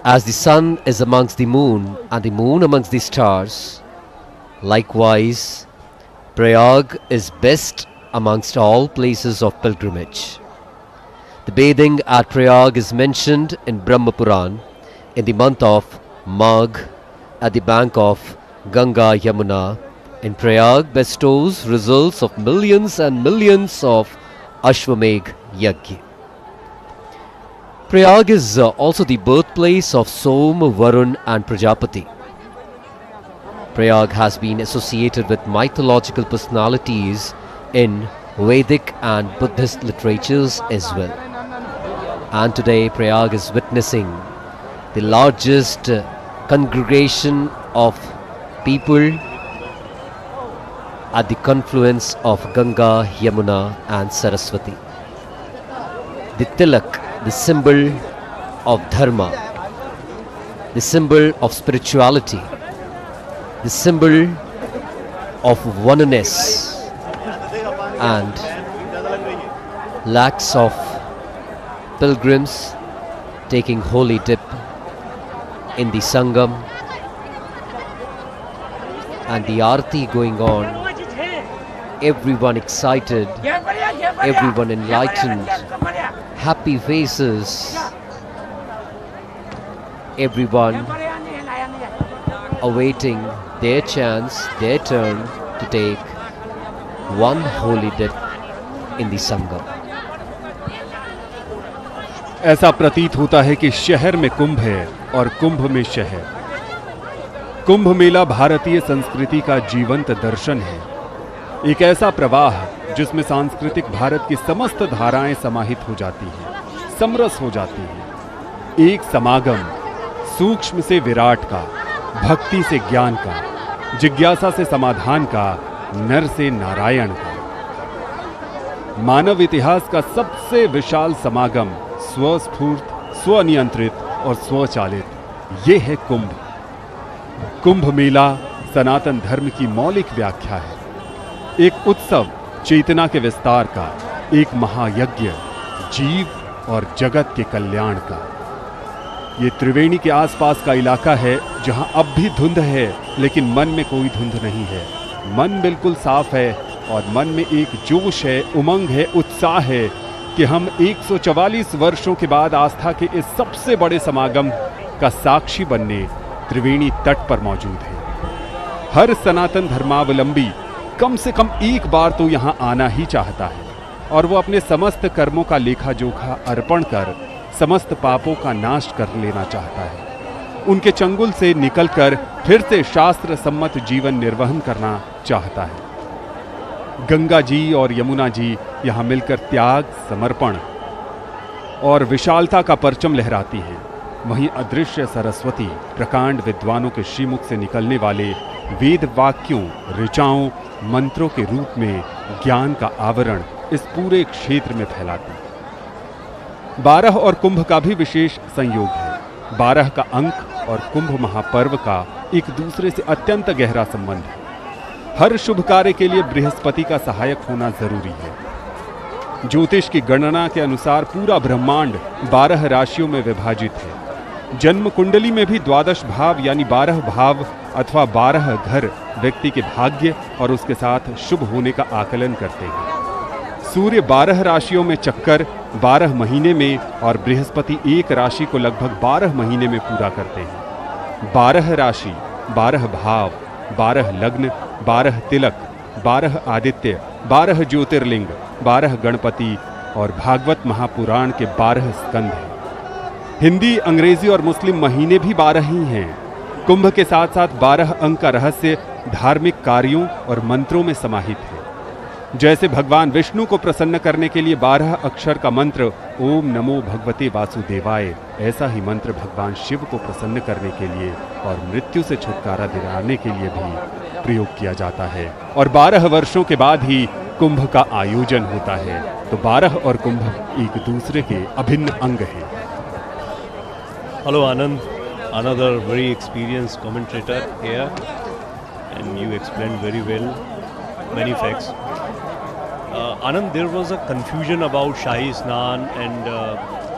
as the sun is amongst the moon and the moon amongst the stars, likewise Prayag is best amongst all places of pilgrimage. The bathing at Prayag is mentioned in Brahma Puran in the month of Magh at the bank of Ganga Yamuna. In Prayag bestows results of millions and millions of Ashwamedh Yajna. Prayag is also the birthplace of Som, Varun and Prajapati. Prayag has been associated with mythological personalities in Vedic and Buddhist literatures as well. And today Prayag is witnessing the largest congregation of people at the confluence of Ganga, Yamuna and Saraswati. The tilak, the symbol of dharma, the symbol of spirituality, the symbol of oneness, and lakhs of pilgrims taking holy dip in the Sangam, and the Aarti going on, everyone excited, everyone enlightened, happy faces, everyone awaiting their chance, their turn to take one holy dip in the Sangam. ऐसा प्रतीत होता है कि शहर में कुंभ है और कुंभ में शहर। कुंभ मेला भारतीय संस्कृति का जीवंत दर्शन है, एक ऐसा प्रवाह जिसमें सांस्कृतिक भारत की समस्त धाराएं समाहित हो जाती हैं, समरस हो जाती हैं। एक समागम सूक्ष्म से विराट का, भक्ति से ज्ञान का, जिज्ञासा से समाधान का, नर से नारायण का। मानव इतिहास का सबसे विशाल समागम स्वस्फूर्त, स्वनियंत्रित और स्वचालित, ये है कुंभ। कुंभ मेला सनातन धर्म की मौलिक व्याख्या है, एक उत्सव चेतना के विस्तार का, एक महायज्ञ जीव और जगत के कल्याण का। ये त्रिवेणी के आसपास का इलाका है जहां अब भी धुंध है, लेकिन मन में कोई धुंध नहीं है। मन बिल्कुल साफ है और मन में एक जोश है, उमंग है, उत्साह है कि हम 144 वर्षों के बाद आस्था के इस सबसे बड़े समागम का साक्षी बनने त्रिवेणी तट पर मौजूद है। हर सनातन धर्मावलंबी कम से कम एक बार तो यहाँ आना ही चाहता है और वो अपने समस्त कर्मों का लेखा जोखा अर्पण कर समस्त पापों का नाश कर लेना चाहता है, उनके चंगुल से निकलकर फिर से शास्त्र सम्मत जीवन निर्वहन करना चाहता है। गंगा जी और यमुना जी यहाँ मिलकर त्याग, समर्पण और विशालता का परचम लहराती हैं। वहीं अदृश्य सरस्वती प्रकांड विद्वानों के श्रीमुख से निकलने वाले वेद वाक्यों, ऋचाओं, मंत्रों के रूप में ज्ञान का आवरण इस पूरे क्षेत्र में फैलाती है। 12 और कुंभ का भी विशेष संयोग है। 12 का अंक और कुंभ महापर्व का एक दूसरे से अत्यंत गहरा संबंध है। हर शुभ कार्य के लिए बृहस्पति का सहायक होना जरूरी है। ज्योतिष की गणना के अनुसार पूरा ब्रह्मांड 12 राशियों में विभाजित है। जन्म कुंडली में भी 12 भाव यानी 12 भाव अथवा 12 घर व्यक्ति के भाग्य और उसके साथ शुभ होने का आकलन करते हैं। सूर्य 12 राशियों में चक्कर 12 महीने में और बृहस्पति एक राशि को लगभग 12 महीने में पूरा करते हैं। 12 राशि, 12 भाव, 12 लग्न, 12 तिलक, 12 आदित्य, 12 ज्योतिर्लिंग, 12 गणपति और भागवत महापुराण के 12 स्कंद हैं। हिंदी, अंग्रेजी और मुस्लिम महीने भी 12 ही हैं। कुंभ के साथ साथ 12 अंक का रहस्य धार्मिक कार्यों और मंत्रों में समाहित है। जैसे भगवान विष्णु को प्रसन्न करने के लिए 12 अक्षर का मंत्र ओम नमो भगवते वासुदेवाय, ऐसा ही मंत्र भगवान शिव को प्रसन्न करने के लिए और मृत्यु से छुटकारा दिलाने के लिए भी प्रयोग किया जाता है। और 12 वर्षों के बाद ही कुंभ का आयोजन होता है। तो 12 और कुंभ एक दूसरे के अभिन्न अंग हैं। Hello Anand, another very experienced commentator here, and you explained very well many facts. Anand, there was a confusion about Shahi Snan and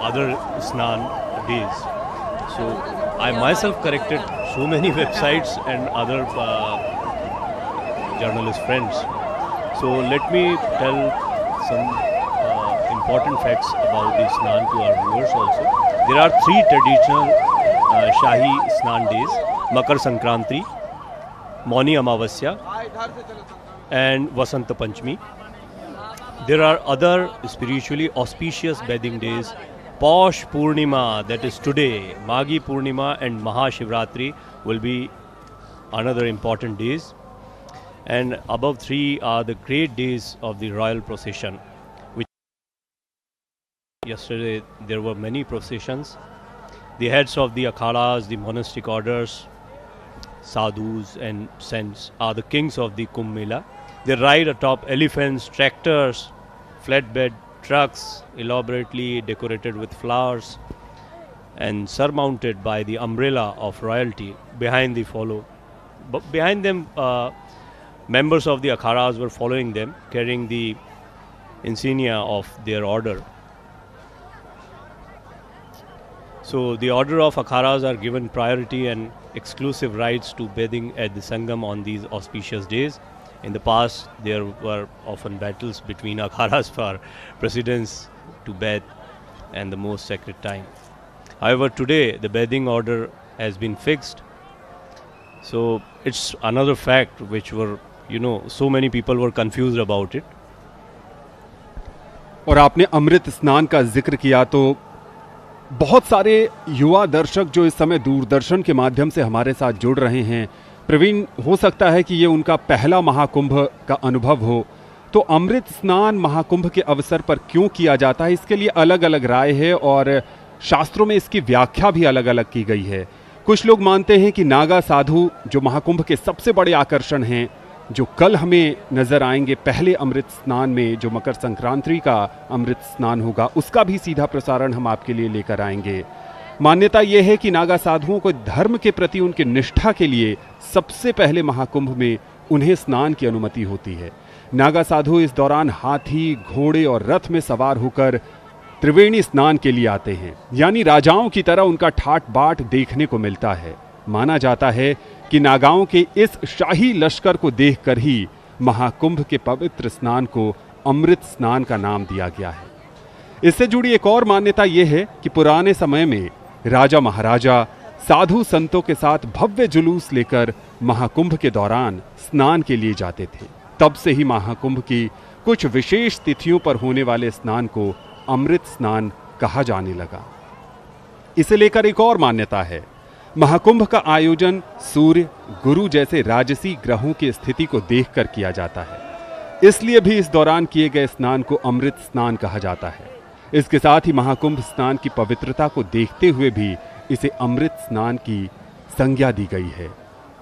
other Snan days. So I myself corrected so many websites and other journalist friends. So let me tell some important facts about the Snan to our viewers also. There are 3 traditional Shahi Snan days: Makar Sankranti, Mauni Amavasya and Vasant Panchami. There are other spiritually auspicious bathing days: Paush Purnima, that is today, Maghi Purnima and Mahashivratri will be another important days. And above 3 are the great days of the royal procession. Yesterday there were many processions. The heads of the akhadas, the monastic orders, sadhus and saints are the kings of the Kumbh Mela. They ride atop elephants, tractors, flatbed trucks elaborately decorated with flowers and surmounted by the umbrella of royalty. Behind them, members of the akhadas were following them, carrying the insignia of their order. So the order of akharas are given priority and exclusive rights to bathing at the Sangam on these auspicious days. In the past, there were often battles between akharas for precedence to bathe and the most sacred time. However, today the bathing order has been fixed. So it's another fact which were, so many people were confused about it. और आपने अमृत स्नान का जिक्र किया तो बहुत सारे युवा दर्शक जो इस समय दूरदर्शन के माध्यम से हमारे साथ जुड़ रहे हैं, प्रवीण, हो सकता है कि ये उनका पहला महाकुंभ का अनुभव हो। तो अमृत स्नान महाकुंभ के अवसर पर क्यों किया जाता है, इसके लिए अलग अलग राय है और शास्त्रों में इसकी व्याख्या भी अलग अलग की गई है। कुछ लोग मानते हैं कि नागा साधु जो महाकुंभ के सबसे बड़े आकर्षण हैं, जो कल हमें नजर आएंगे पहले अमृत स्नान में, जो मकर संक्रांति का अमृत स्नान होगा, उसका भी सीधा प्रसारण हम आपके लिए लेकर आएंगे। मान्यता यह है कि नागा साधुओं को धर्म के प्रति उनकी निष्ठा के लिए सबसे पहले महाकुंभ में उन्हें स्नान की अनुमति होती है। नागा साधु इस दौरान हाथी, घोड़े और रथ में सवार होकर त्रिवेणी स्नान के लिए आते हैं, यानी राजाओं की तरह उनका ठाट बाट देखने को मिलता है। माना जाता है कि नागाओं के इस शाही लश्कर को देखकर ही महाकुंभ के पवित्र स्नान को अमृत स्नान का नाम दिया गया है। इससे जुड़ी एक और मान्यता यह है कि पुराने समय में राजा महाराजा साधु संतों के साथ भव्य जुलूस लेकर महाकुंभ के दौरान स्नान के लिए जाते थे। तब से ही महाकुंभ की कुछ विशेष तिथियों पर होने वाले स्नान को अमृत स्नान कहा जाने लगा। इसे लेकर एक और मान्यता है। महाकुंभ का आयोजन सूर्य, गुरु जैसे राजसी ग्रहों की स्थिति को देखकर किया जाता है, इसलिए भी इस दौरान किए गए स्नान को अमृत स्नान कहा जाता है। इसके साथ ही महाकुंभ स्नान की पवित्रता को देखते हुए भी इसे अमृत स्नान की संज्ञा दी गई है।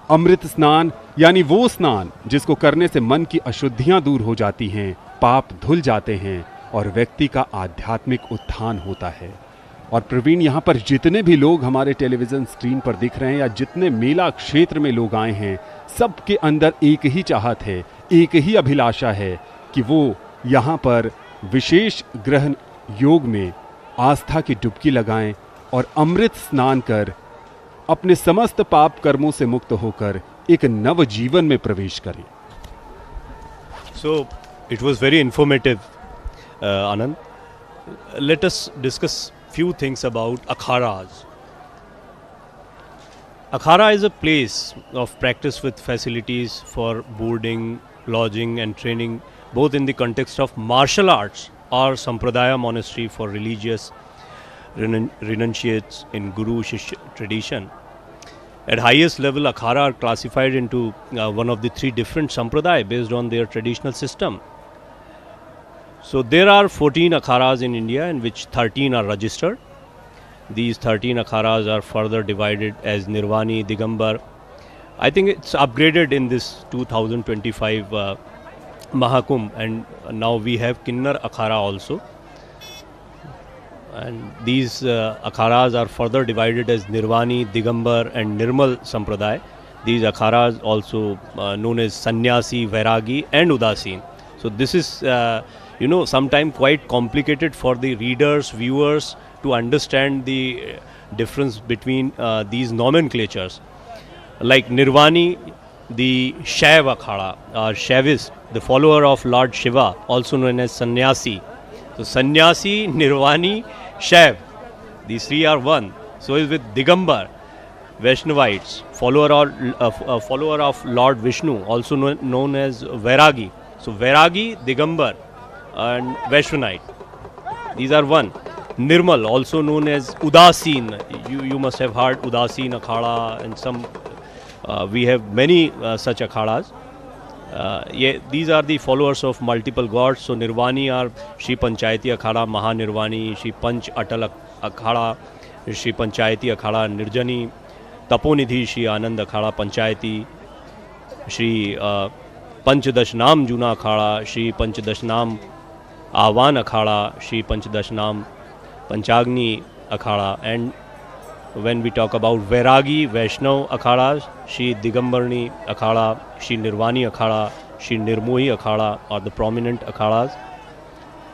अमृत स्नान यानी वो स्नान जिसको करने से मन की अशुद्धियां दूर हो जाती हैं, पाप धुल जाते हैं और व्यक्ति का आध्यात्मिक उत्थान होता है। और प्रवीण, यहाँ पर जितने भी लोग हमारे टेलीविजन स्क्रीन पर दिख रहे हैं या जितने मेला क्षेत्र में लोग आए हैं, सबके अंदर एक ही चाहत है, एक ही अभिलाषा है कि वो यहाँ पर विशेष ग्रहण योग में आस्था की डुबकी लगाएं और अमृत स्नान कर अपने समस्त पाप कर्मों से मुक्त होकर एक नव जीवन में प्रवेश करें। So it was very informative Anand. Let us discuss few things about akharas. Akhara is a place of practice with facilities for boarding, lodging and training, both in the context of martial arts or Sampradaya monastery for religious renunciates in Guru Shishya tradition. At highest level, Akhara are classified into one of the three different Sampradaya based on their traditional system. So there are 14 Akharas in India, in which 13 are registered. These 13 Akharas are further divided as Nirvani, Digambar. I think it's upgraded in this 2025 Mahakumbh, and now we have Kinnar Akhara also. And these Akharas are further divided as Nirvani, Digambar and Nirmal Sampradaya. These Akharas also known as Sannyasi, Vairagi and Udasin. So this is sometimes quite complicated for the readers, viewers to understand the difference between these nomenclatures. Like Nirvani, the Shaiv Akhada or Shaivist, the follower of Lord Shiva, also known as Sannyasi. So Sannyasi, Nirvani, Shaiv, these three are one. So is with Digambar, Vaishnavites, follower of Lord Vishnu, also known as Vairagi. So Vairagi, Digambar and Vaishnavite, these are one. Nirmal, also known as Udasin, you must have heard Udasin Akhada, and some we have many such akhadas. These are the followers of multiple gods. So Nirvani are Shri Panchayati Akhada, Mahanirvani, Shri Panch Atal Akhada, Shri Panchayati Akhada, Nirjani, Taponidhi, Shri Anand Akhada, Panchayati, Shri Panchadashnam Juna Akhada, Shri Panchadashnam Ahvan Akhada, Shri Panchadashnam Panchagni Akhada. And when we talk about Vairagi, Vaishnav Akhadas, Shri Digambarni Akhada, Shri Nirvani Akhada, Shri Nirmohi Akhada are the prominent Akhadas.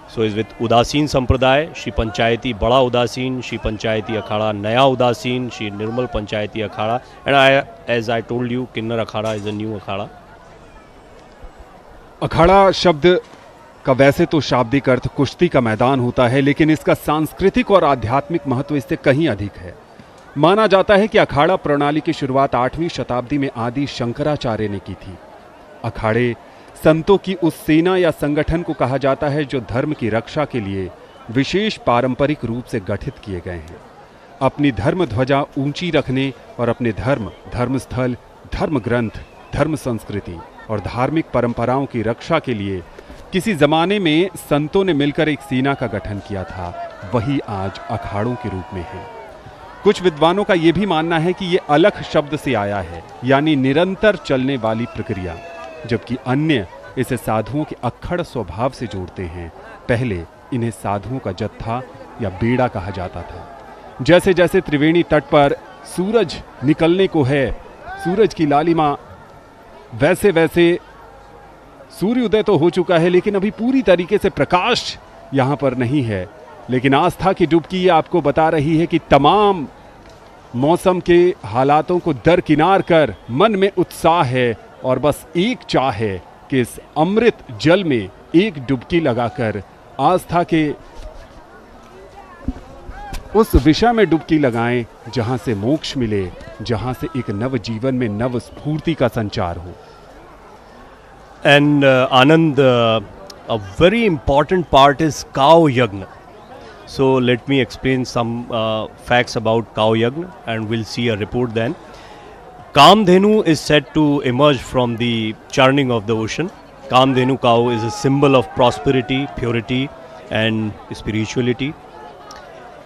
So is with Udasin Sampradaya, Shri Panchayati Bada Udasin, Shri Panchayati Akhada Naya Udasin, Shri Nirmal Panchayati Akhada, and as I told you, Kinnar Akhada is a new Akhada. अखाड़ा शब्द का वैसे तो शाब्दिक अर्थ कुश्ती का मैदान होता है, लेकिन इसका सांस्कृतिक और आध्यात्मिक महत्व इससे कहीं अधिक है। माना जाता है कि अखाड़ा प्रणाली की शुरुआत 8वीं शताब्दी में आदि शंकराचार्य ने की थी। अखाड़े संतों की उस सेना या संगठन को कहा जाता है जो धर्म की रक्षा के लिए विशेष पारंपरिक रूप से गठित किए गए हैं। अपनी धर्म ध्वजा ऊंची रखने और अपने धर्म, धर्मस्थल, धर्म ग्रंथ, धर्म संस्कृति और धार्मिक परंपराओं की रक्षा के लिए किसी जमाने में संतों ने मिलकर एक सेना का गठन किया था, वही आज अखाड़ों के रूप में है। कुछ विद्वानों का यह भी मानना है कि यह अलख शब्द से आया है, यानी निरंतर चलने वाली प्रक्रिया, जबकि अन्य इसे साधुओं के अक्खड़ स्वभाव से जोड़ते हैं। पहले इन्हें साधुओं का जत्था या बेड़ा कहा जाता था। जैसे जैसे त्रिवेणी तट पर सूरज निकलने को है, सूरज की लालिमा, वैसे वैसे सूर्योदय तो हो चुका है, लेकिन अभी पूरी तरीके से प्रकाश यहाँ पर नहीं है। लेकिन आस्था की डुबकी ये आपको बता रही है कि तमाम मौसम के हालातों को दरकिनार कर मन में उत्साह है और बस एक चाह है कि इस अमृत जल में एक डुबकी लगाकर आस्था के उस विषय में डुबकी लगाएं जहां से मोक्ष मिले, जहां से एक नव जीवन में नव स्फूर्ति का संचार हो। And Anand, a very important part is cow yagna. So let me explain some facts about cow yagna, and we'll see a report then. Kamdhenu is said to emerge from the churning of the ocean. Kamdhenu cow is a symbol of prosperity, purity and spirituality.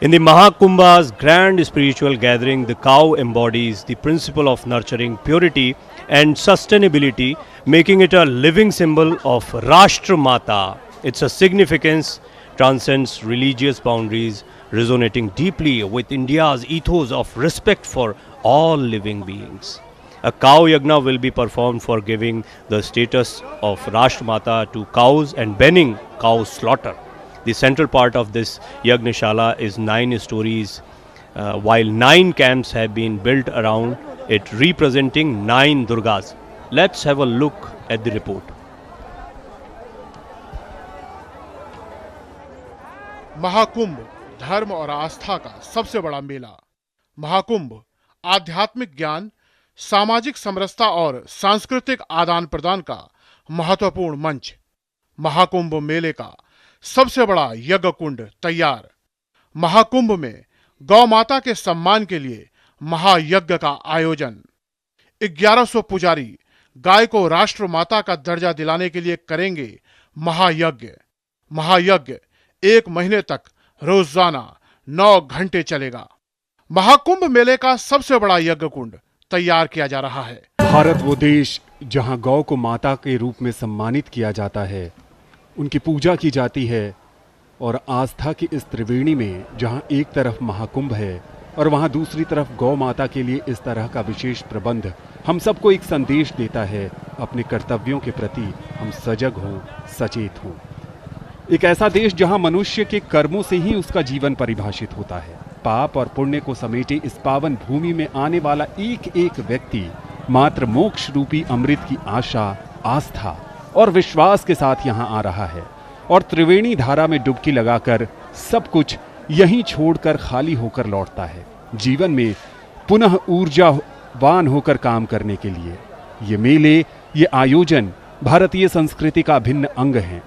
In the Mahakumbha's grand spiritual gathering, the cow embodies the principle of nurturing purity and sustainability, making it a living symbol of Rashtra Mata. Its significance transcends religious boundaries, resonating deeply with India's ethos of respect for all living beings. A cow yagna will be performed for giving the status of Rashtra Mata to cows and banning cow slaughter. The central part of this Yagnishala is 9 stories, while 9 camps have been built around it, representing 9 Durgas. Let's have a look at the report. Mahakumbh धर्म और आस्था का सबसे बड़ा मेला। महाकुंभ आध्यात्मिक ज्ञान, सामाजिक समरसता और सांस्कृतिक आदान प्रदान का महत्वपूर्ण मंच। महाकुंभ मेले का सबसे बड़ा यज्ञ कुंड तैयार। महाकुंभ में गौ माता के सम्मान के लिए महायज्ञ का आयोजन। 1100 पुजारी गाय को राष्ट्र माता का दर्जा दिलाने के लिए करेंगे महायज्ञ। महायज्ञ 1 महीने तक रोजाना 9 घंटे चलेगा। महाकुंभ मेले का सबसे बड़ा यज्ञ कुंड तैयार किया जा रहा है। भारत वो देश जहां गौ को माता के रूप में सम्मानित किया जाता है, उनकी पूजा की जाती है, और आस्था की इस त्रिवेणी में जहां एक तरफ महाकुंभ है और वहां दूसरी तरफ गौ माता के लिए इस तरह का विशेष प्रबंध हम सबको एक संदेश देता है, अपने कर्तव्यों के प्रति हम सजग हों, सचेत हों। एक ऐसा देश जहां मनुष्य के कर्मों से ही उसका जीवन परिभाषित होता है। पाप और पुण्य को समेटे इस पावन भूमि में आने वाला एक एक व्यक्ति मात्र मोक्ष रूपी अमृत की आशा, आस्था और विश्वास के साथ यहाँ आ रहा है और त्रिवेणी धारा में डुबकी लगाकर सब कुछ यहीं छोड़कर खाली होकर लौटता है, जीवन में पुनः ऊर्जावान होकर काम करने के लिए। ये मेले, ये आयोजन भारतीय संस्कृति का भिन्न अंग हैं।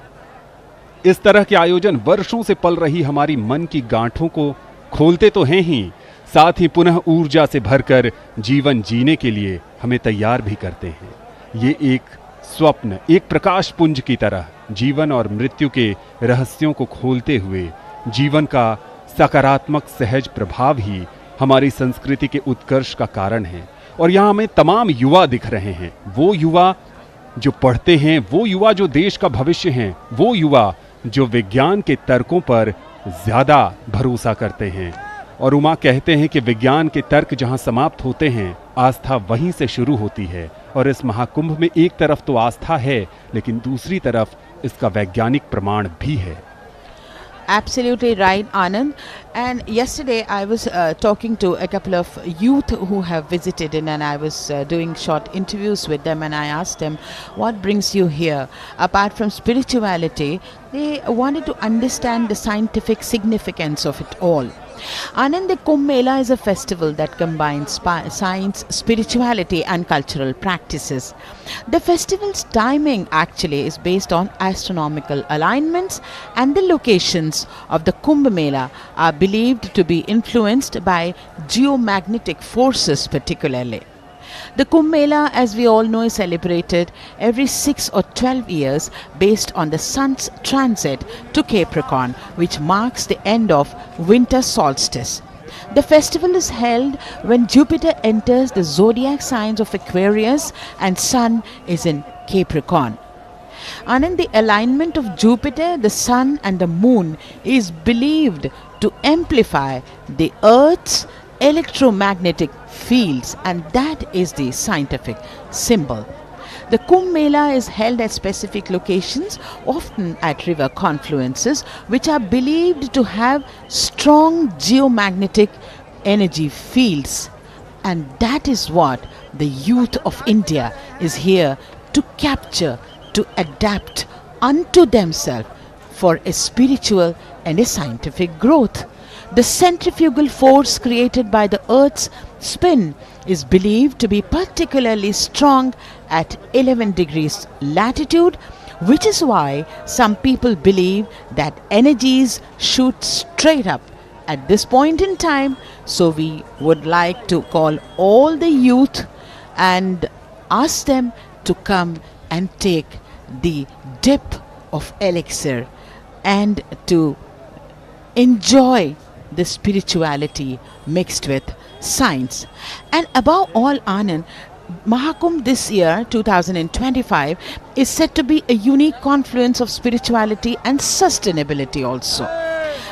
इस तरह के आयोजन वर्षों से पल रही हमारी मन की गांठों को खोलते तो हैं ही, साथ ही पुनः ऊर्जा से भरकर जीवन जीने के लिए हमें तैयार भी करते हैं। ये एक स्वप्न, एक प्रकाश पुंज की तरह जीवन और मृत्यु के रहस्यों को खोलते हुए जीवन का सकारात्मक सहज प्रभाव ही हमारी संस्कृति के उत्कर्ष का कारण है। और यहाँ हमें तमाम युवा दिख रहे हैं, वो युवा जो पढ़ते हैं, वो युवा जो देश का भविष्य हैं, वो युवा जो विज्ञान के तर्कों पर ज्यादा भरोसा करते हैं। और उमा कहते हैं कि विज्ञान के तर्क जहां समाप्त होते हैं, आस्था वहीं से शुरू होती है। और इस महाकुंभ में एक तरफ तो आस्था है, लेकिन दूसरी तरफ इसका वैज्ञानिक प्रमाण भी है। Absolutely right, Anand. And yesterday I was talking to a couple of youth who have visited in, and I was doing short interviews with them, and I asked them, what brings you here? Apart from spirituality, they wanted to understand the scientific significance of it all. Anand, the Kumbh Mela is a festival that combines science, spirituality and cultural practices. The festival's timing actually is based on astronomical alignments, and the locations of the Kumbh Mela are believed to be influenced by geomagnetic forces particularly. The Kumbh Mela, as we all know, is celebrated every 6 or 12 years based on the sun's transit to Capricorn, which marks the end of winter solstice. The festival is held when Jupiter enters the zodiac signs of Aquarius and Sun is in Capricorn. And in the alignment of Jupiter, the Sun and the Moon is believed to amplify the Earth's electromagnetic fields, and that is the scientific symbol. The Kumbh Mela is held at specific locations, often at river confluences, which are believed to have strong geomagnetic energy fields. And that is what the youth of India is here to capture, to adapt unto themselves for a spiritual and a scientific growth. The centrifugal force created by the Earth's spin is believed to be particularly strong at 11 degrees latitude, which is why some people believe that energies shoot straight up at this point in time. So we would like to call all the youth and ask them to come and take the dip of elixir and to enjoy the spirituality mixed with science. And above all, Anand, Mahakumbh this year 2025 is said to be a unique confluence of spirituality and sustainability also,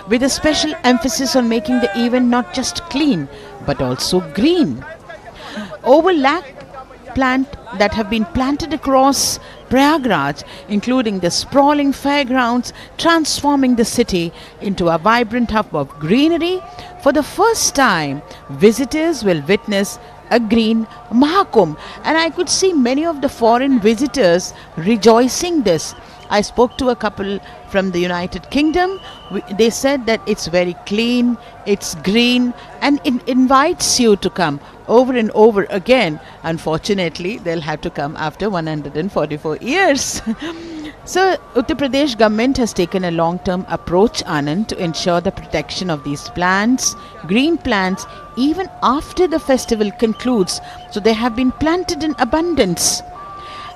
with a special emphasis on making the event not just clean but also green. Over lakh plant that have been planted across Prayagraj, including the sprawling fairgrounds, transforming the city into a vibrant hub of greenery. For the first time, visitors will witness a green Mahakumbh, and I could see many of the foreign visitors rejoicing this. I spoke to a couple from the United Kingdom. They said that it's very clean, it's green, and it invites you to come over and over again. Unfortunately, they'll have to come after 144 years. So, Uttar Pradesh government has taken a long-term approach, Anand, to ensure the protection of these plants, green plants, even after the festival concludes. So, they have been planted in abundance.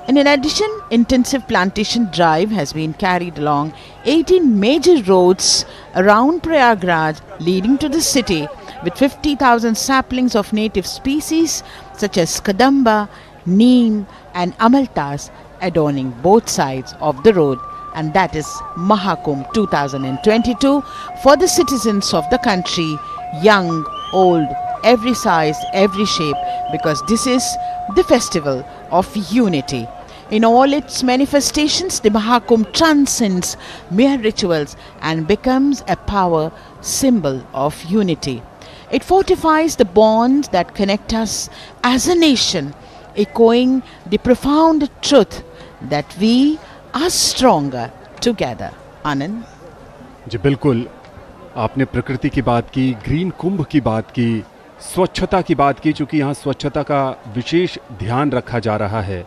And in addition, intensive plantation drive has been carried along 18 major roads around Prayagraj leading to the city, with 50,000 saplings of native species such as Kadamba, Neem and Amaltas adorning both sides of the road. And that is Mahakumbh 2022 for the citizens of the country, young, old, every size, every shape, because this is the festival of unity. In all its manifestations, the Mahakumbh transcends mere rituals and becomes a power symbol of unity. It fortifies the bonds that connect us as a nation, echoing the profound truth that we are stronger together. Anand? जी बिल्कुल, आपने प्रकृति की बात की, green कुंभ की बात की, स्वच्छता की बात की, चूंकि यहाँ स्वच्छता का विशेष ध्यान रखा जा रहा है।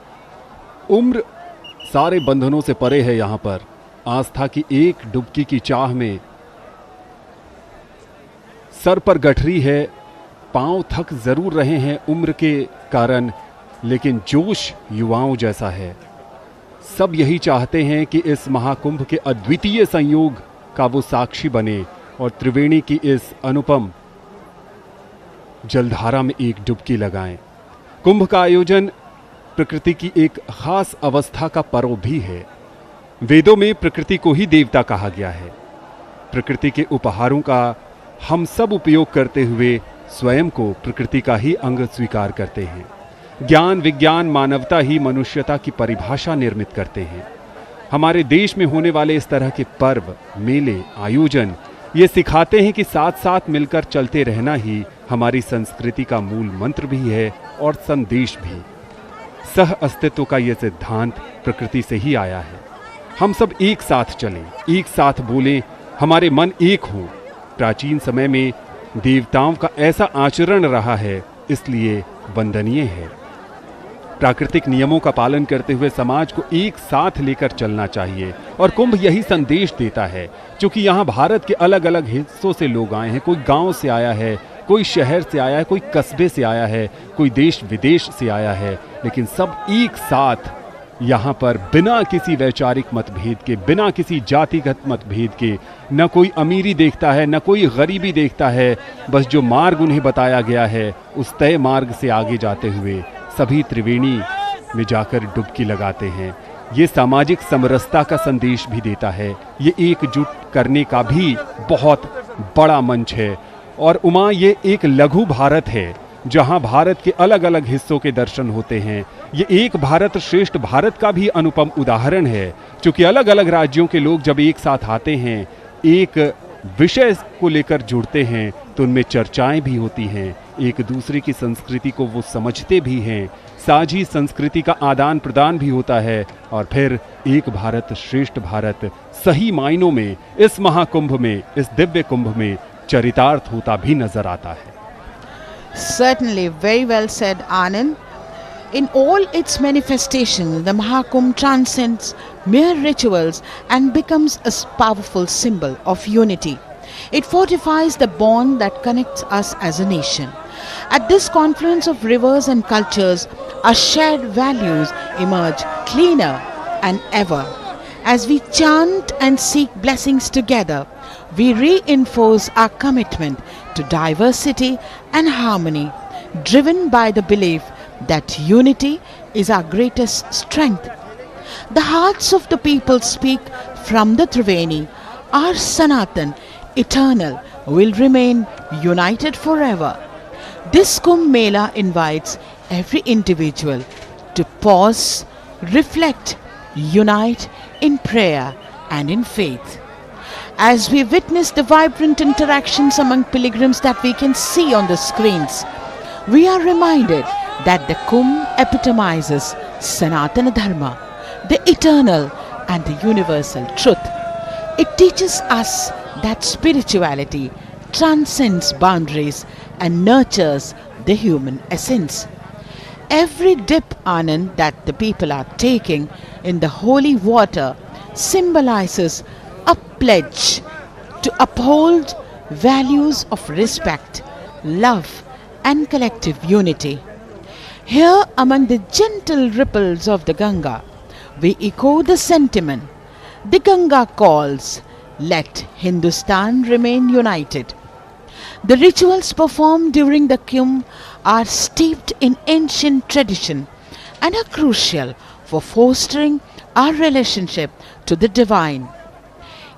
उम्र सारे बंधनों से परे है। यहाँ पर आस्था की एक डुबकी की चाह में सर पर गठरी है, पांव थक जरूर रहे हैं उम्र के कारण, लेकिन जोश युवाओं जैसा है। सब यही चाहते हैं कि इस महाकुंभ के अद्वितीय संयोग का वो साक्षी बने और त्रिवेणी की इस अनुपम जलधारा में एक डुबकी लगाएं। कुंभ का आयोजन प्रकृति की एक खास अवस्था का पर्व भी है। वेदों में प्रकृति को ही देवता कहा गया है। प्रकृति के उपहारों का हम सब उपयोग करते हुए स्वयं को प्रकृति का ही अंग स्वीकार करते हैं। ज्ञान, विज्ञान, मानवता ही मनुष्यता की परिभाषा निर्मित करते हैं। हमारे देश में होने वाले इस तरह के पर्व, मेले, आयोजन ये सिखाते हैं कि साथ साथ मिलकर चलते रहना ही हमारी संस्कृति का मूल मंत्र भी है और संदेश भी। सह अस्तित्व का यह सिद्धांत प्रकृति से ही आया है। हम सब एक साथ चलें, एक साथ बोलें, हमारे मन एक हों। प्राचीन समय में देवताओं का ऐसा आचरण रहा है, इसलिए वंदनीय है। प्राकृतिक नियमों का पालन करते हुए समाज को एक साथ लेकर चलना चाहिए और कुंभ यही संदेश देता है। क्योंकि यहाँ भारत के अलग अलग हिस्सों से लोग आए हैं, कोई गांव से आया है, कोई शहर से आया है, कोई कस्बे से आया है, कोई देश विदेश से आया है, लेकिन सब एक साथ यहाँ पर बिना किसी वैचारिक मतभेद के, बिना किसी जातिगत मतभेद के, न कोई अमीरी देखता है, न कोई गरीबी देखता है। बस जो मार्ग उन्हें बताया गया है उस तय मार्ग से आगे जाते हुए सभी त्रिवेणी में जाकर डुबकी लगाते हैं। ये सामाजिक समरसता का संदेश भी देता है। ये एकजुट करने का भी बहुत बड़ा मंच है। और उमा, ये एक लघु भारत है जहां भारत के अलग अलग हिस्सों के दर्शन होते हैं। ये एक भारत श्रेष्ठ भारत का भी अनुपम उदाहरण है, क्योंकि अलग अलग राज्यों के लोग जब एक साथ आते हैं, एक विषय को लेकर जुड़ते हैं, तो उनमें चर्चाएं भी होती हैं, एक दूसरे की संस्कृति को वो समझते भी हैं, साझी संस्कृति का आदान प्रदान भी होता है, और फिर एक भारत श्रेष्ठ भारत सही मायनों में इस महाकुंभ में, इस दिव्य कुंभ में चरितार्थ होता भी नजर आता है। Certainly, very well said, Anand. In all its manifestations, the Mahakumbh transcends mere rituals and becomes a powerful symbol of unity. It fortifies the bond that connects us as a nation. At this confluence of rivers and cultures, our shared values emerge cleaner and ever. As we chant and seek blessings together, we reinforce our commitment to diversity and harmony, driven by the belief that unity is our greatest strength. The hearts of the people speak from the Triveni. Our Sanatan, eternal, will remain united forever. This Kumbh Mela invites every individual to pause, reflect, unite in prayer and in faith. As we witness the vibrant interactions among pilgrims that we can see on the screens, we are reminded that the Kumbh epitomizes Sanatana Dharma, the eternal and the universal truth. It teaches us that spirituality transcends boundaries and nurtures the human essence. Every dip, Anand, that the people are taking in the holy water symbolizes a pledge to uphold values of respect, love, and collective unity. Here, among the gentle ripples of the Ganga, we echo the sentiment. The Ganga calls, let Hindustan remain united. The rituals performed during the Kumbh are steeped in ancient tradition and are crucial for fostering our relationship to the divine.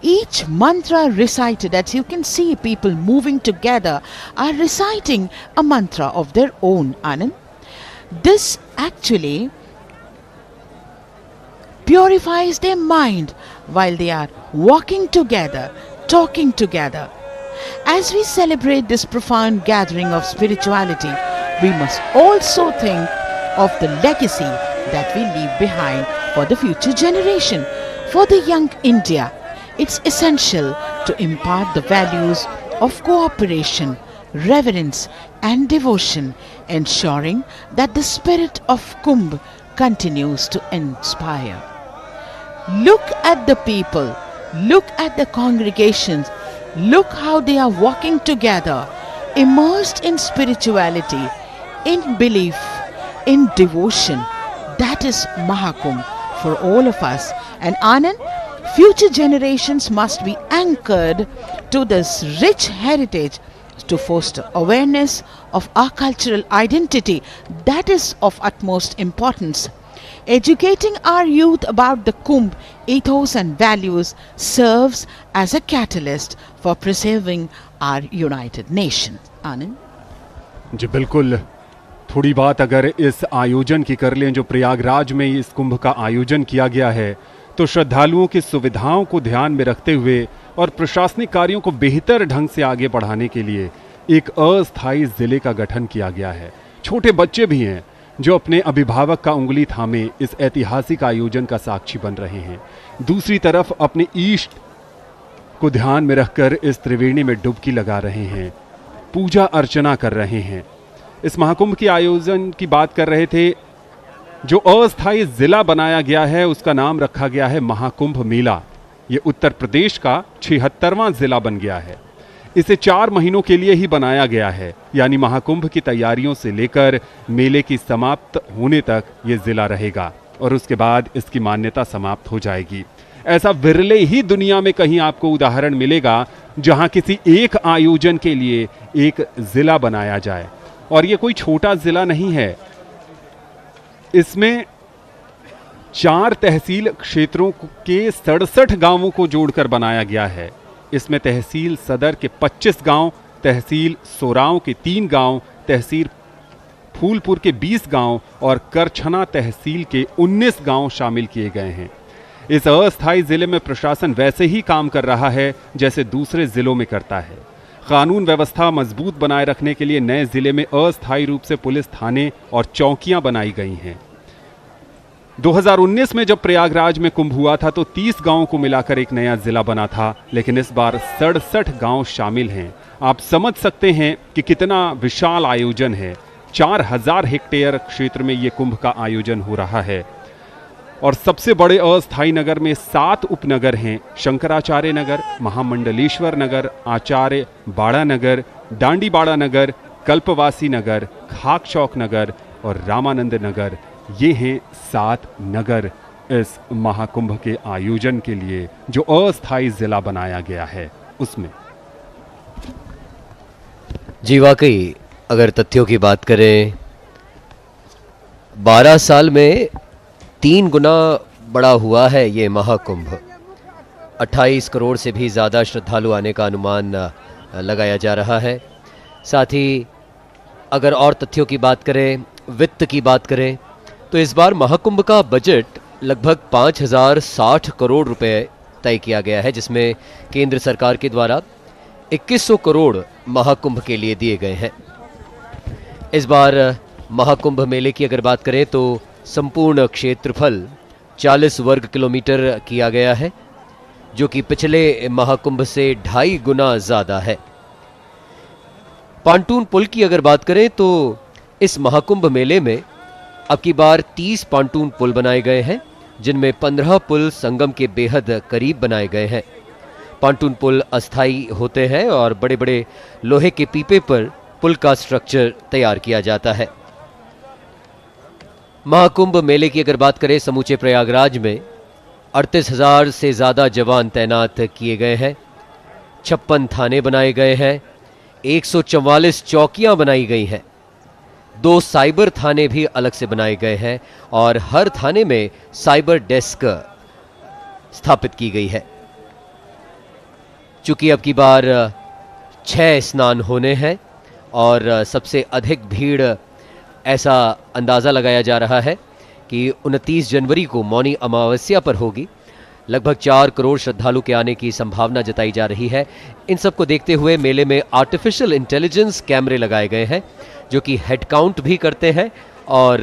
Each mantra recited, as you can see people moving together, are reciting a mantra of their own, Anand. This actually purifies their mind while they are walking together, talking together. As we celebrate this profound gathering of spirituality, we must also think of the legacy that we leave behind for the future generation. For the young India, it's essential to impart the values of cooperation, reverence and devotion, ensuring that the spirit of Kumbh continues to inspire. Look at the people, look at the congregations, look how they are walking together, immersed in spirituality, in belief, in devotion. That is Mahakumbh for all of us. And Anand, future generations must be anchored to this rich heritage to foster awareness of our cultural identity. That is of utmost importance. Educating our youth about the Kumbh ethos and values serves as a catalyst for preserving our united nation. Anand? जी बिल्कुल. थोड़ी बात अगर इस आयोजन की कर लें जो प्रयागराज में इस कुंभ का आयोजन किया गया है, तो श्रद्धालुओं की सुविधाओं को ध्यान में रखते हुए और प्रशासनिक कार्यों को बेहतर ढंग से आगे बढ़ाने के लिए एक अस्थायी जिले का गठन किया गया है. छोटे बच्चे भी हैं जो अपने अभिभावक का उंगली थामे इस ऐतिहासिक आयोजन का साक्षी बन रहे हैं. दूसरी तरफ अपने ईष्ट को ध्यान में रखकर इस त्रिवेणी में डुबकी लगा रहे हैं, पूजा अर्चना कर रहे हैं. इस महाकुंभ के आयोजन की बात कर रहे थे. जो अस्थायी जिला बनाया गया है उसका नाम रखा गया है महाकुंभ मेला. ये उत्तर प्रदेश का 76वां जिला बन गया है. इसे 4 महीनों के लिए ही बनाया गया है, यानी महाकुंभ की तैयारियों से लेकर मेले की समाप्त होने तक ये जिला रहेगा और उसके बाद इसकी मान्यता समाप्त हो जाएगी. ऐसा विरले ही दुनिया में कहीं आपको उदाहरण मिलेगा जहां किसी एक आयोजन के लिए एक जिला बनाया जाए. और ये कोई छोटा जिला नहीं है. इसमें 4 तहसील क्षेत्रों के 67 गांवों को जोड़कर बनाया गया है. इसमें तहसील सदर के 25 गांव, तहसील सोराव के 3 गांव, तहसील फूलपुर के 20 गांव और करछना तहसील के 19 गांव शामिल किए गए हैं. इस अस्थायी जिले में प्रशासन वैसे ही काम कर रहा है जैसे दूसरे जिलों में करता है. कानून व्यवस्था मजबूत बनाए रखने के लिए नए जिले में अस्थायी रूप से पुलिस थाने और चौकियां बनाई गई हैं. 2019 में जब प्रयागराज में कुंभ हुआ था तो 30 गांवों को मिलाकर एक नया जिला बना था, लेकिन इस बार 67 गांव शामिल हैं. आप समझ सकते हैं कि कितना विशाल आयोजन है. 4000 हेक्टेयर क्षेत्र में यह कुंभ का आयोजन हो रहा है. और सबसे बड़े अस्थायी नगर में 7 उपनगर हैं. शंकराचार्य नगर, महामंडलेश्वर नगर, आचार्य बाड़ा नगर, डांडी बाड़ा नगर, कल्पवासी नगर, खाक चौक नगर और रामानंद नगर. ये हैं 7 नगर इस महाकुंभ के आयोजन के लिए जो अस्थायी जिला बनाया गया है उसमें. जी वाकई अगर तथ्यों की बात करें, 12 साल में 3 गुना बड़ा हुआ है ये महाकुंभ. 28 करोड़ से भी ज़्यादा श्रद्धालु आने का अनुमान लगाया जा रहा है. साथ ही अगर और तथ्यों की बात करें, वित्त की बात करें, तो इस बार महाकुंभ का बजट लगभग 5060 करोड़ रुपए तय किया गया है, जिसमें केंद्र सरकार के द्वारा 2100 करोड़ महाकुंभ के लिए दिए गए हैं. इस बार महाकुंभ मेले की अगर बात करें तो संपूर्ण क्षेत्रफल 40 वर्ग किलोमीटर किया गया है, जो कि पिछले महाकुंभ से 2.5 गुना ज़्यादा है। पांटून पुल की अगर बात करें तो इस महाकुंभ मेले में अब की बार 30 पांटून पुल बनाए गए हैं, जिनमें 15 पुल संगम के बेहद करीब बनाए गए हैं। पांटून पुल अस्थायी होते हैं और बड़े बड़े लोहे के पीपे पर पुल का स्ट्रक्चर तैयार किया जाता है। महाकुंभ मेले की अगर बात करें, समूचे प्रयागराज में 38,000 से ज़्यादा जवान तैनात किए गए हैं, 56 थाने बनाए गए हैं, 144 चौकियां बनाई गई हैं, 2 साइबर थाने भी अलग से बनाए गए हैं और हर थाने में साइबर डेस्क स्थापित की गई है। चूंकि अब की बार 6 स्नान होने हैं और सबसे अधिक भीड़, ऐसा अंदाज़ा लगाया जा रहा है कि 29 जनवरी को मौनी अमावस्या पर होगी। लगभग 4 करोड़ श्रद्धालु के आने की संभावना जताई जा रही है। इन सब को देखते हुए मेले में आर्टिफिशियल इंटेलिजेंस कैमरे लगाए गए हैं, जो कि हेड काउंट भी करते हैं और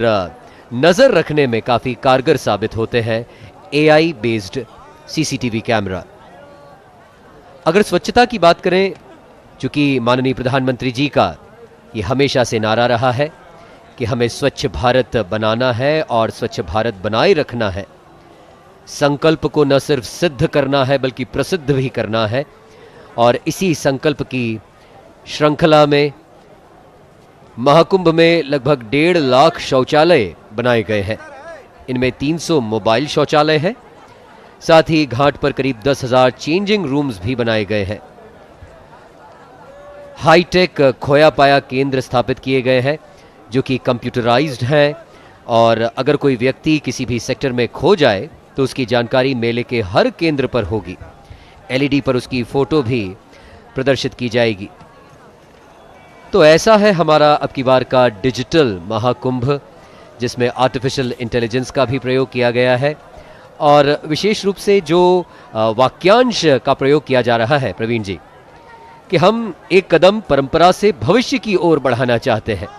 नज़र रखने में काफ़ी कारगर साबित होते हैं। AI based CCTV camera. अगर स्वच्छता की बात करें, चूंकि माननीय प्रधानमंत्री जी का ये हमेशा से नारा रहा है कि हमें स्वच्छ भारत बनाना है और स्वच्छ भारत बनाए रखना है। संकल्प को न सिर्फ सिद्ध करना है बल्कि प्रसिद्ध भी करना है, और इसी संकल्प की श्रृंखला में महाकुंभ में लगभग 1.5 लाख शौचालय बनाए गए हैं। इनमें 300 मोबाइल शौचालय हैं, साथ ही घाट पर करीब 10,000 चेंजिंग रूम्स भी बनाए गए हैं। हाईटेक खोया पाया केंद्र स्थापित किए गए हैं, जो कि कंप्यूटराइज्ड हैं, और अगर कोई व्यक्ति किसी भी सेक्टर में खो जाए तो उसकी जानकारी मेले के हर केंद्र पर होगी। LED पर उसकी फोटो भी प्रदर्शित की जाएगी। तो ऐसा है हमारा अब की बार का डिजिटल महाकुंभ, जिसमें आर्टिफिशियल इंटेलिजेंस का भी प्रयोग किया गया है, और विशेष रूप से जो वाक्यांश का प्रयोग किया जा रहा है प्रवीण जी, कि हम एक कदम परंपरा से भविष्य की ओर बढ़ाना चाहते हैं।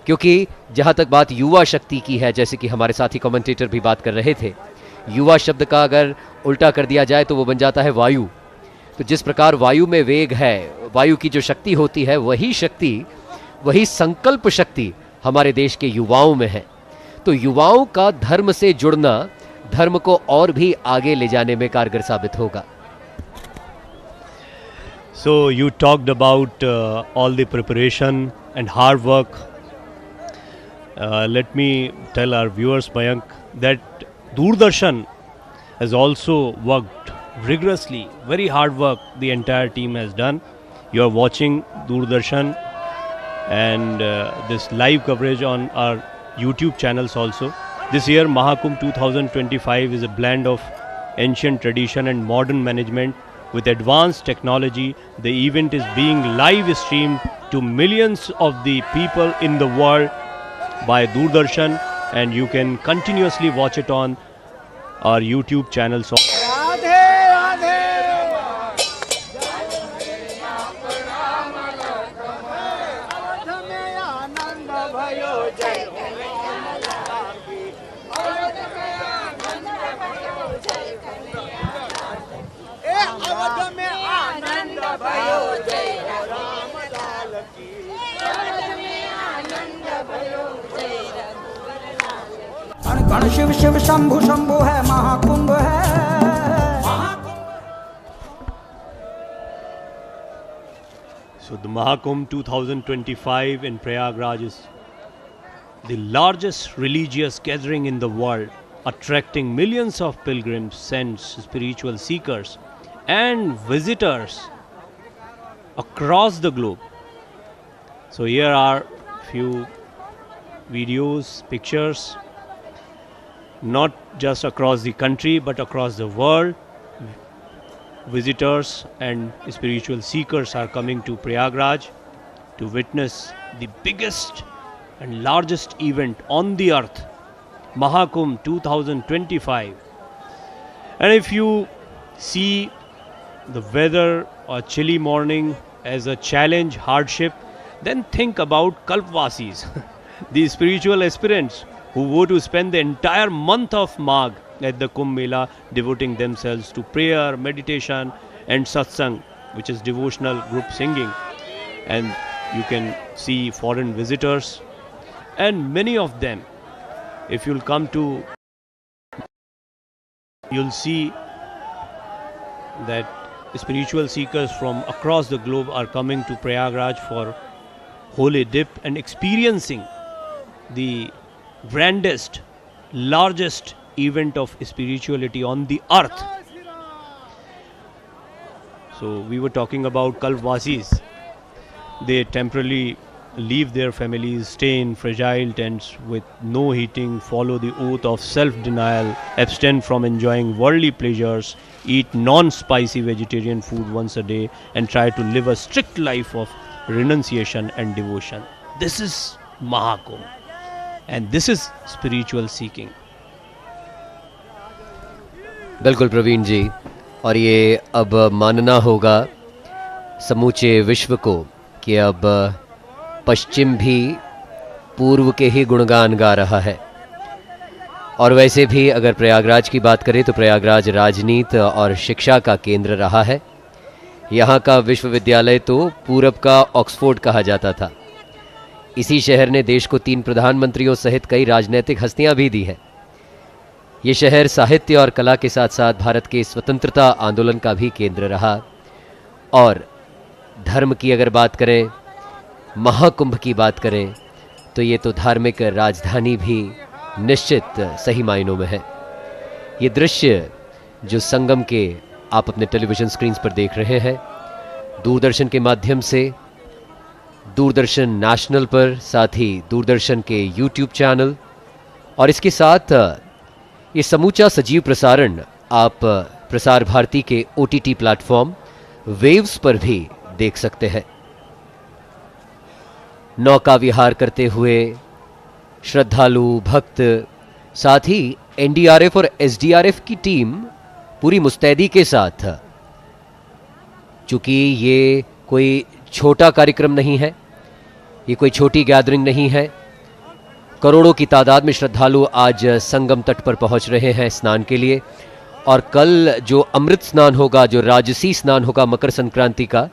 क्योंकि जहाँ तक बात युवा शक्ति की है, जैसे कि हमारे साथी कमेंटेटर भी बात कर रहे थे, युवा शब्द का अगर उल्टा कर दिया जाए तो वो बन जाता है वायु। तो जिस प्रकार वायु में वेग है, वायु की जो शक्ति होती है, वही शक्ति, वही संकल्प शक्ति हमारे देश के युवाओं में है। तो युवाओं का धर्म से जुड़ना धर्म को और भी आगे ले जाने में कारगर साबित होगा। So you talked about all the preparation and hard work. Let me tell our viewers, Mayank, that Doordarshan has also worked rigorously, very hard work the entire team has done. You are watching Doordarshan and this live coverage on our YouTube channels also. This year Mahakumbh 2025 is a blend of ancient tradition and modern management with advanced technology. The event is being live streamed to millions of the people in the world by Doordarshan, and you can continuously watch it on our YouTube channels. गण शिव शिव शंभु शंभु है महाकुंभ है। So the Mahakumbh 2025 in Prayagraj is the largest religious gathering in the world, attracting millions of pilgrims, saints, spiritual seekers and visitors across the globe. So here are few videos, pictures, not just across the country but across the world. Visitors and spiritual seekers are coming to Prayagraj to witness the biggest and largest event on the earth, Mahakumbh 2025. And if you see the weather or chilly morning as a challenge, hardship, then think about Kalpvasis, the spiritual aspirants who were to spend the entire month of Magh at the Kumbh Mela, devoting themselves to prayer, meditation and satsang, which is devotional group singing. And you can see foreign visitors, and many of them, if you'll come to, you'll see that spiritual seekers from across the globe are coming to Prayagraj for holy dip and experiencing the grandest, largest event of spirituality on the earth. So we were talking about Kalpvasis. They temporarily leave their families, stay in fragile tents with no heating, follow the oath of self-denial, abstain from enjoying worldly pleasures, eat non-spicy vegetarian food once a day, and try to live a strict life of renunciation and devotion. This is Mahakumbh, and this is spiritual seeking. बिल्कुल प्रवीण जी, और ये अब मानना होगा समूचे विश्व को कि अब पश्चिम भी पूर्व के ही गुणगान गा रहा है। और वैसे भी अगर प्रयागराज की बात करें तो प्रयागराज राजनीति और शिक्षा का केंद्र रहा है। यहाँ का विश्वविद्यालय तो पूरब का ऑक्सफोर्ड कहा जाता था। इसी शहर ने देश को 3 प्रधानमंत्रियों सहित कई राजनीतिक हस्तियां भी दी है। ये शहर साहित्य और कला के साथ साथ भारत के स्वतंत्रता आंदोलन का भी केंद्र रहा। और धर्म की अगर बात करें, महाकुंभ की बात करें, तो ये तो धार्मिक राजधानी भी निश्चित सही मायनों में है। ये दृश्य जो संगम के आप अपने टेलीविज़न स्क्रीन्स पर देख रहे हैं, दूरदर्शन के माध्यम से, दूरदर्शन नेशनल पर, साथ ही दूरदर्शन के यूट्यूब चैनल, और इसके साथ ये समूचा सजीव प्रसारण आप प्रसार भारती के OTT प्लेटफॉर्म वेव्स पर भी देख सकते हैं। नौका विहार करते हुए श्रद्धालु भक्त, साथ ही NDRF और SDRF की टीम पूरी मुस्तैदी के साथ, चूंकि ये कोई छोटा कार्यक्रम नहीं है, ये कोई छोटी गैदरिंग नहीं है, करोड़ों की तादाद में श्रद्धालु आज संगम तट पर पहुंच रहे हैं स्नान के लिए। और कल जो अमृत स्नान होगा, जो राजसी स्नान होगा मकर संक्रांति का,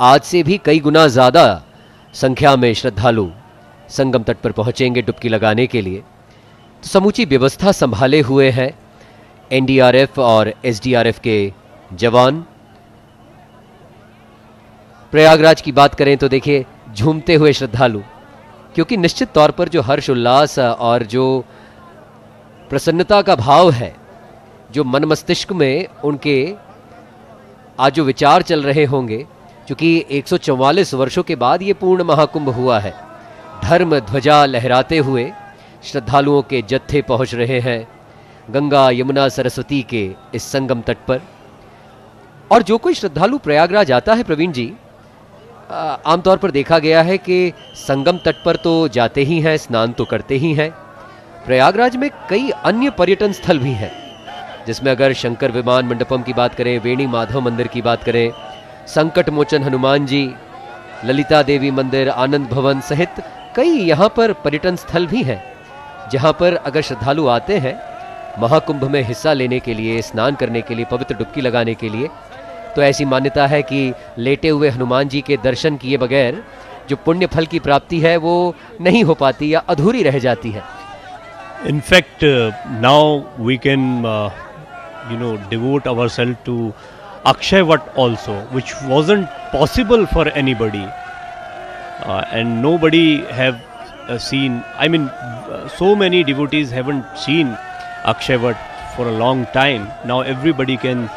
आज से भी कई गुना ज़्यादा संख्या में श्रद्धालु संगम तट पर पहुंचेंगे डुबकी लगाने के लिए। तो समूची व्यवस्था संभाले हुए हैं NDRF और SDRF के जवान। प्रयागराज की बात करें तो देखिए झूमते हुए श्रद्धालु, क्योंकि निश्चित तौर पर जो हर्ष उल्लास और जो प्रसन्नता का भाव है, जो मन मस्तिष्क में उनके आज जो विचार चल रहे होंगे, क्योंकि 144 वर्षों के बाद ये पूर्ण महाकुंभ हुआ है। धर्म ध्वजा लहराते हुए श्रद्धालुओं के जत्थे पहुंच रहे हैं गंगा यमुना सरस्वती के इस संगम तट पर। और जो कोई श्रद्धालु प्रयागराज आता है प्रवीण जी, आमतौर पर देखा गया है कि संगम तट पर तो जाते ही हैं, स्नान तो करते ही हैं। प्रयागराज में कई अन्य पर्यटन स्थल भी हैं, जिसमें अगर शंकर विमान मंडपम की बात करें, वेणी माधव मंदिर की बात करें, संकट मोचन हनुमान जी, ललिता देवी मंदिर, आनंद भवन सहित कई यहाँ पर पर्यटन स्थल भी हैं, जहाँ पर अगर श्रद्धालु आते हैं महाकुंभ में हिस्सा लेने के लिए, स्नान करने के लिए, पवित्र डुबकी लगाने के लिए, तो ऐसी मान्यता है कि लेटे हुए हनुमान जी के दर्शन किए बगैर जो पुण्य फल की प्राप्ति है वो नहीं हो पाती या अधूरी रह जाती है। In fact, now we can devote ourselves to Akshay Vat also, which wasn't possible for anybody, and nobody have seen. I mean, so many devotees haven't seen Akshay Vat for a long time. Now everybody can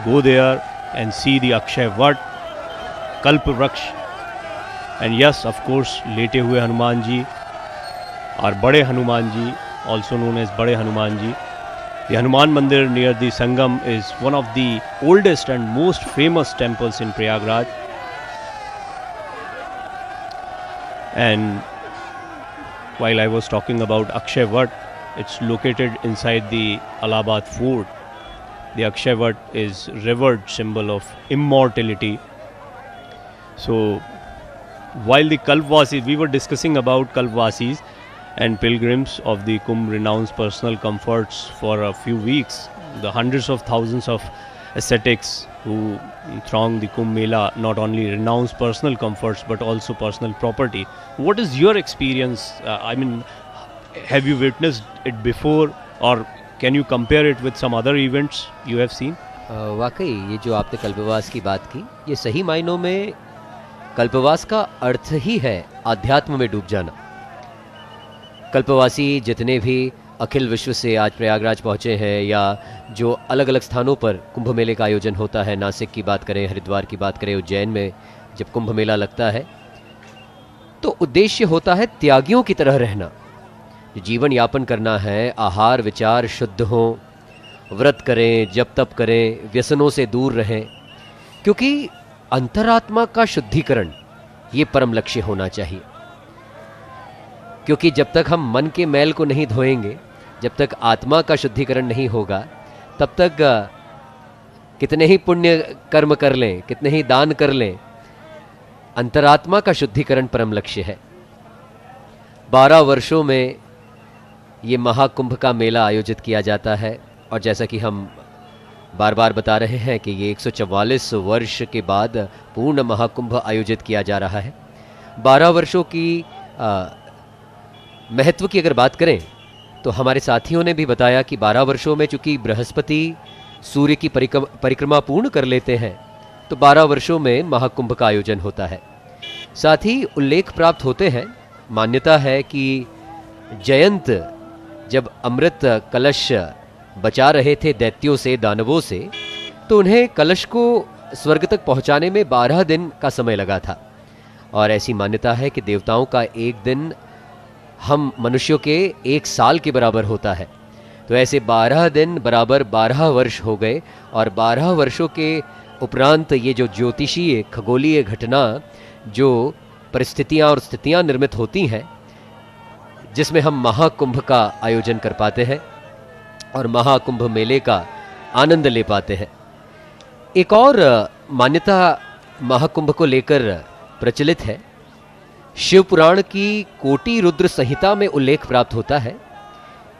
go there and see the Akshay Vat, Kalp Vraksh, and yes, of course, lete hue Hanuman ji or Bade Hanuman ji, also known as Bade Hanuman ji. The Hanuman Mandir near the Sangam is one of the oldest and most famous temples in Prayagraj. And while I was talking about Akshay Vat, it's located inside the Allahabad Fort. The Akshay Vat is revered symbol of immortality. So while the Kalpvasis, we were discussing about Kalpvasis, and pilgrims of the Kumbh renounce personal comforts for a few weeks. The hundreds of thousands of ascetics who throng the Kumbh Mela not only renounce personal comforts but also personal property. What is your experience? I mean, have you witnessed it before, or can you compare it with some other events you have seen? वाकई ये जो आपने कल्पवास की बात की, ये सही मायनों में कल्पवास का अर्थ ही है आध्यात्म में डूब जाना। कल्पवासी जितने भी अखिल विश्व से आज प्रयागराज पहुँचे हैं, या जो अलग अलग स्थानों पर कुंभ मेले का आयोजन होता है, नासिक की बात करें, हरिद्वार की बात करें, उज्जैन में जब कुंभ मेला लगता है, तो उद्देश्य होता है त्यागियों की तरह रहना। जीवन यापन करना है, आहार विचार शुद्ध हो, व्रत करें, जप तप करें, व्यसनों से दूर रहें, क्योंकि अंतरात्मा का शुद्धिकरण ये परम लक्ष्य होना चाहिए। क्योंकि जब तक हम मन के मैल को नहीं धोएंगे, जब तक आत्मा का शुद्धिकरण नहीं होगा, तब तक कितने ही पुण्य कर्म कर लें, कितने ही दान कर लें, अंतरात्मा का शुद्धिकरण परम लक्ष्य है। 12 वर्षों में ये महाकुंभ का मेला आयोजित किया जाता है, और जैसा कि हम बार बार बता रहे हैं कि ये 144 वर्ष के बाद पूर्ण महाकुंभ आयोजित किया जा रहा है। 12 वर्षों की महत्व की अगर बात करें तो हमारे साथियों ने भी बताया कि 12 वर्षों में चूंकि बृहस्पति सूर्य की परिक्रमा पूर्ण कर लेते हैं, तो 12 वर्षों में महाकुंभ का आयोजन होता है। साथ ही उल्लेख प्राप्त होते हैं, मान्यता है कि जयंत जब अमृत कलश बचा रहे थे दैत्यों से, दानवों से, तो उन्हें कलश को स्वर्ग तक पहुंचाने में 12 दिन का समय लगा था। और ऐसी मान्यता है कि देवताओं का एक दिन हम मनुष्यों के 1 साल के बराबर होता है। तो ऐसे 12 दिन बराबर 12 वर्ष हो गए, और 12 वर्षों के उपरांत ये जो ज्योतिषीय खगोलीय घटना, जो परिस्थितियां और स्थितियां निर्मित होती हैं, जिसमें हम महाकुंभ का आयोजन कर पाते हैं और महाकुंभ मेले का आनंद ले पाते हैं। एक और मान्यता महाकुंभ को लेकर प्रचलित है। शिव पुराण की कोटि रुद्र संहिता में उल्लेख प्राप्त होता है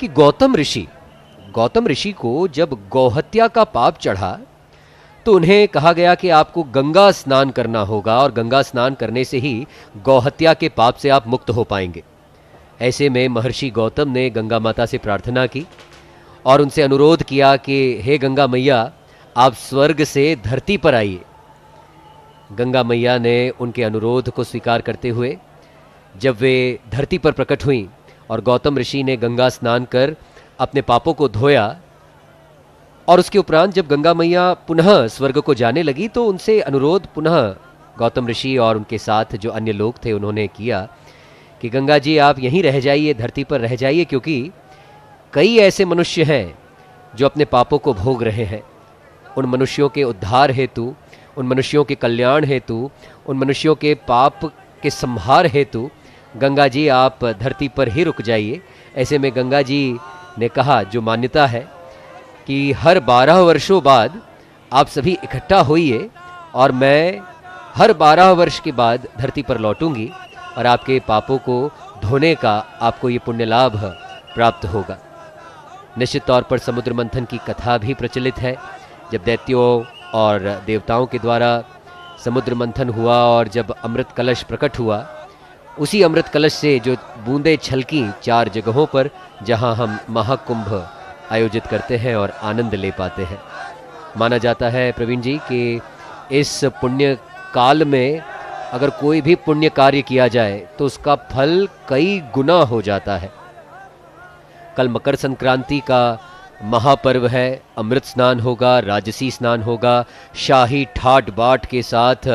कि गौतम ऋषि को जब गौहत्या का पाप चढ़ा, तो उन्हें कहा गया कि आपको गंगा स्नान करना होगा, और गंगा स्नान करने से ही गौहत्या के पाप से आप मुक्त हो पाएंगे। ऐसे में महर्षि गौतम ने गंगा माता से प्रार्थना की और उनसे अनुरोध किया कि हे गंगा मैया, आप स्वर्ग से धरती पर आइए। गंगा मैया ने उनके अनुरोध को स्वीकार करते हुए जब वे धरती पर प्रकट हुईं और गौतम ऋषि ने गंगा स्नान कर अपने पापों को धोया, और उसके उपरांत जब गंगा मैया पुनः स्वर्ग को जाने लगी, तो उनसे अनुरोध पुनः गौतम ऋषि और उनके साथ जो अन्य लोग थे उन्होंने किया कि गंगा जी आप यहीं रह जाइए, धरती पर रह जाइए, क्योंकि कई ऐसे मनुष्य हैं जो अपने पापों को भोग रहे हैं। उन मनुष्यों के उद्धार हेतु, उन मनुष्यों के कल्याण हेतु, उन मनुष्यों के पाप के संहार हेतु गंगा जी आप धरती पर ही रुक जाइए। ऐसे में गंगा जी ने कहा, जो मान्यता है कि हर 12 वर्षों बाद आप सभी इकट्ठा होइए, और मैं हर 12 वर्ष के बाद धरती पर लौटूंगी, और आपके पापों को धोने का आपको ये पुण्य लाभ प्राप्त होगा। निश्चित तौर पर समुद्र मंथन की कथा भी प्रचलित है। जब दैत्यों और देवताओं के द्वारा समुद्र मंथन हुआ और जब अमृत कलश प्रकट हुआ, उसी अमृत कलश से जो बूंदें छलकी 4 जगहों पर, जहां हम महाकुंभ आयोजित करते हैं और आनंद ले पाते हैं। माना जाता है प्रवीण जी कि इस पुण्य काल में अगर कोई भी पुण्य कार्य किया जाए तो उसका फल कई गुना हो जाता है। कल मकर संक्रांति का महापर्व है, अमृत स्नान होगा, राजसी स्नान होगा, शाही ठाट बाट के साथ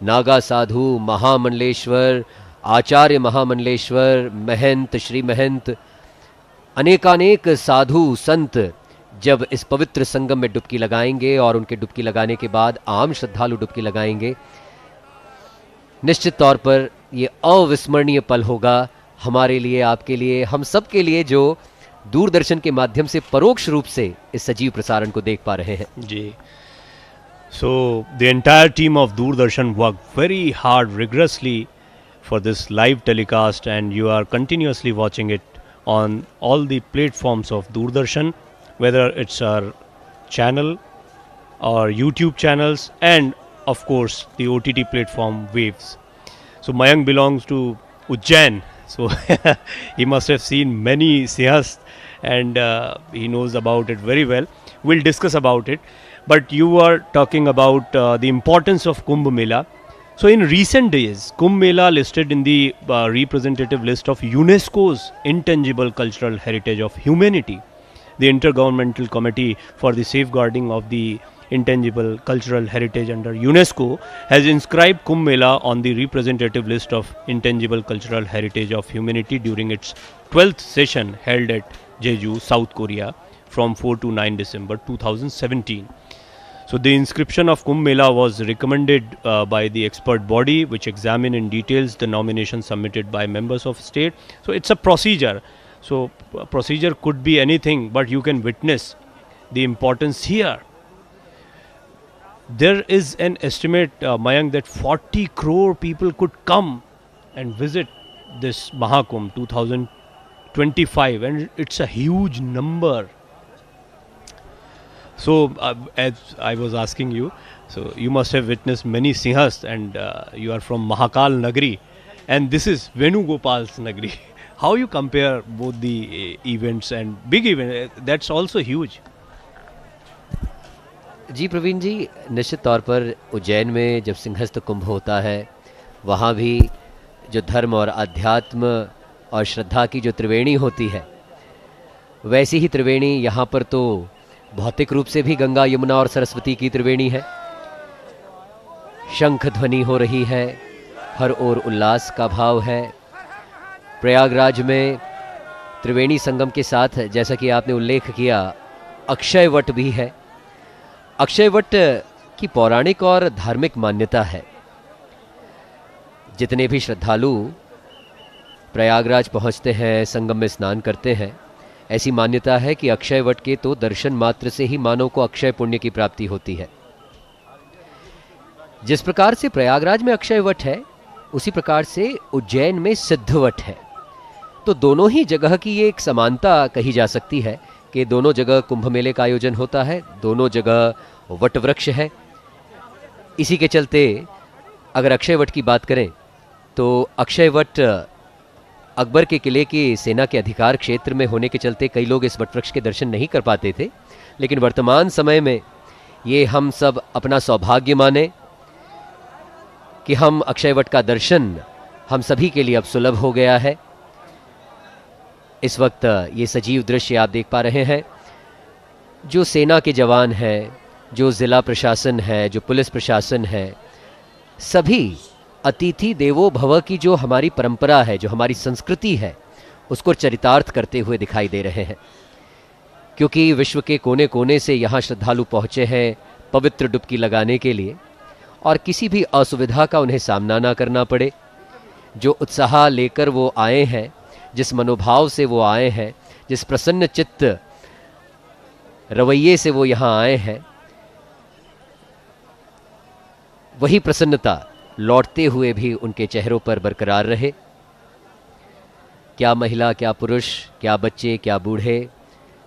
नागा साधु, महामंडलेश्वर, आचार्य महामंडलेश्वर, महंत, श्री महंत, अनेकानेक साधु संत जब इस पवित्र संगम में डुबकी लगाएंगे और उनके डुबकी लगाने के बाद आम श्रद्धालु डुबकी लगाएंगे, निश्चित तौर पर ये अविस्मरणीय पल होगा हमारे लिए, आपके लिए, हम सब के लिए जो दूरदर्शन के माध्यम से परोक्ष रूप से इस सजीव प्रसारण को देख पा रहे हैं। जी, so the entire team of Doordarshan worked very hard, rigorously for this live telecast, and you are continuously watching it on all the platforms of Doordarshan, whether it's our channel, our YouTube channels, and of course the OTT platform Waves. So Mayank belongs to Ujjain, so he must have seen many Sinhas, and he knows about it very well. We'll discuss about it. But you are talking about the importance of Kumbh Mela. So in recent days, Kumbh Mela listed in the representative list of UNESCO's Intangible Cultural Heritage of Humanity. The Intergovernmental Committee for the Safeguarding of the Intangible Cultural Heritage under UNESCO has inscribed Kumbh Mela on the representative list of Intangible Cultural Heritage of Humanity during its 12th session held at Jeju, South Korea from 4 to 9 December 2017. So the inscription of Kumbh Mela was recommended by the expert body, which examined in details the nominations submitted by members of state. So it's a procedure. So procedure could be anything, but you can witness the importance here. There is an estimate, Mayank, that 40 crore people could come and visit this Mahakumbh 2025, and it's a huge number. So as I was asking you, so you must have witnessed many Sinhas, and you are from Mahakal Nagri, and this is Venugopal's Nagri. How you compare both the events and big event? That's also huge. जी प्रवीण जी, निश्चित तौर पर उज्जैन में जब सिंहस्थ कुंभ होता है, वहाँ भी जो धर्म और अध्यात्म और श्रद्धा की जो त्रिवेणी होती है, वैसी ही त्रिवेणी यहाँ पर तो भौतिक रूप से भी गंगा, यमुना और सरस्वती की त्रिवेणी है। शंख ध्वनि हो रही है, हर ओर उल्लास का भाव है। प्रयागराज में त्रिवेणी संगम के साथ, जैसा कि आपने उल्लेख किया, अक्षय वट भी है। अक्षय वट की पौराणिक और धार्मिक मान्यता है। जितने भी श्रद्धालु प्रयागराज पहुंचते हैं, संगम में स्नान करते हैं, ऐसी मान्यता है कि अक्षय वट के तो दर्शन मात्र से ही मानव को अक्षय पुण्य की प्राप्ति होती है। जिस प्रकार से प्रयागराज में अक्षय वट है, उसी प्रकार से उज्जैन में सिद्ध वट है। तो दोनों ही जगह की ये एक समानता कही जा सकती है कि दोनों जगह कुंभ मेले का आयोजन होता है, दोनों जगह वट वृक्ष है। इसी के चलते अगर अक्षय वट की बात करें तो अक्षय वट अकबर के किले की सेना के अधिकार क्षेत्र में होने के चलते कई लोग इस वट वृक्ष के दर्शन नहीं कर पाते थे, लेकिन वर्तमान समय में ये हम सब अपना सौभाग्य माने कि हम अक्षय वट का दर्शन हम सभी के लिए अब सुलभ हो गया है। इस वक्त ये सजीव दृश्य आप देख पा रहे हैं। जो सेना के जवान हैं, जो ज़िला प्रशासन है, जो पुलिस प्रशासन है, सभी अतिथि देवो भव की जो हमारी परंपरा है, जो हमारी संस्कृति है, उसको चरितार्थ करते हुए दिखाई दे रहे हैं। क्योंकि विश्व के कोने कोने से यहाँ श्रद्धालु पहुँचे हैं पवित्र डुबकी लगाने के लिए, और किसी भी असुविधा का उन्हें सामना ना करना पड़े। जो उत्साह लेकर वो आए हैं, जिस मनोभाव से वो आए हैं, जिस प्रसन्न चित्त रवैये से वो यहाँ आए हैं, वही प्रसन्नता लौटते हुए भी उनके चेहरों पर बरकरार रहे। क्या महिला, क्या पुरुष, क्या बच्चे, क्या बूढ़े,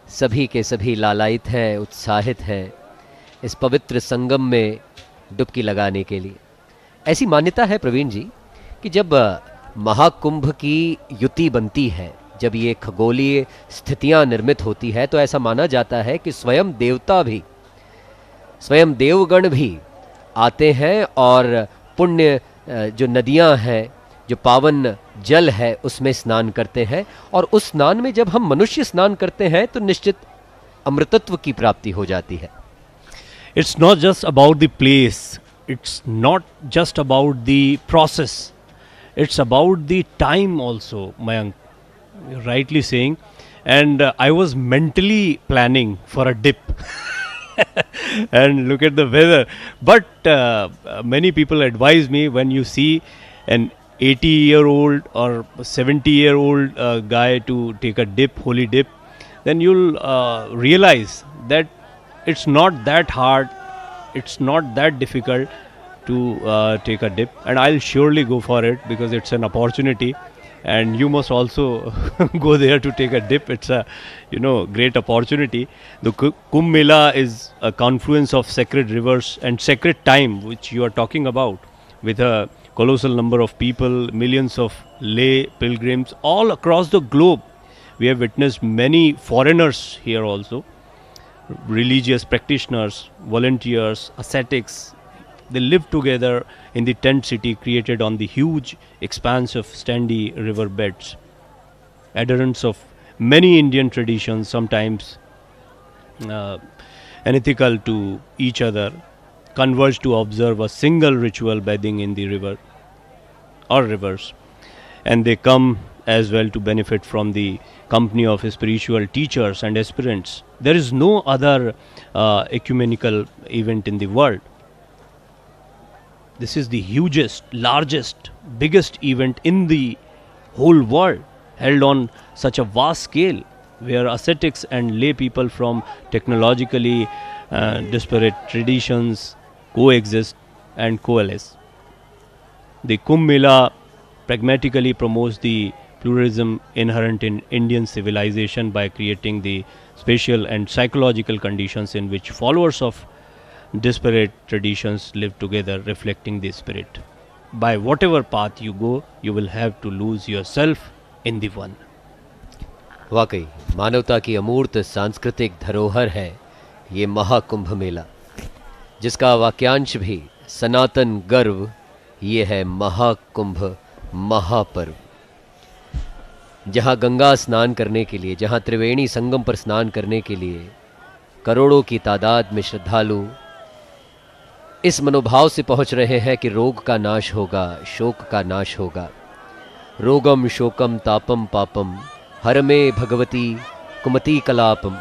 सभी के सभी लालायित हैं, उत्साहित हैं इस पवित्र संगम में डुबकी लगाने के लिए। ऐसी मान्यता है प्रवीण जी कि जब महाकुंभ की युति बनती है, जब ये खगोलीय स्थितियां निर्मित होती है, तो ऐसा माना जाता है कि स्वयं देवता भी, स्वयं देवगण भी आते हैं और पुण्य जो नदियां हैं, जो पावन जल है, उसमें स्नान करते हैं। और उस स्नान में जब हम मनुष्य स्नान करते हैं तो निश्चित अमृतत्व की प्राप्ति हो जाती है। It's not just about the place, it's not just about the process, it's about the time also, Mayank, you're rightly saying. And I was mentally planning for a dip and look at the weather. But many people advise me, when you see an 80-year-old or 70-year-old guy to take a dip, holy dip, then you'll realize that it's not that hard, it's not that difficult to take a dip, and I'll surely go for it because it's an opportunity. and you must also go there to take a dip. It's a great opportunity. The Kumbh Mela is a confluence of sacred rivers and sacred time which you are talking about, with a colossal number of people, millions of lay pilgrims all across the globe. We have witnessed many foreigners here also, religious practitioners, volunteers, ascetics. They live together in the tent city created on the huge expanse of sandy river beds. Adherents of many Indian traditions, sometimes unethical to each other, converge to observe a single ritual bathing in the river or rivers, and they come as well to benefit from the company of spiritual teachers and aspirants. There is no other ecumenical event in the world. This is the hugest, largest, biggest event in the whole world, held on such a vast scale, where ascetics and lay people from technologically disparate traditions coexist and coalesce. The Kumbh Mela pragmatically promotes the pluralism inherent in Indian civilization by creating the spatial and psychological conditions in which followers of disparate traditions live together, reflecting the spirit. By whatever path you go, you will have to lose yourself in the one. वाकई मानवता की अमूर्त सांस्कृतिक धरोहर है ये महाकुंभ मेला, जिसका वाक्यांश भी सनातन गर्व ये है महाकुंभ महापर्व। जहाँ गंगा स्नान करने के लिए, जहाँ त्रिवेणी संगम पर स्नान करने के लिए करोड़ों की तादाद में श्रद्धालु इस मनोभाव से पहुंच रहे हैं कि रोग का नाश होगा, शोक का नाश होगा। रोगम शोकम तापम पापम हर में भगवती कुमति कलापम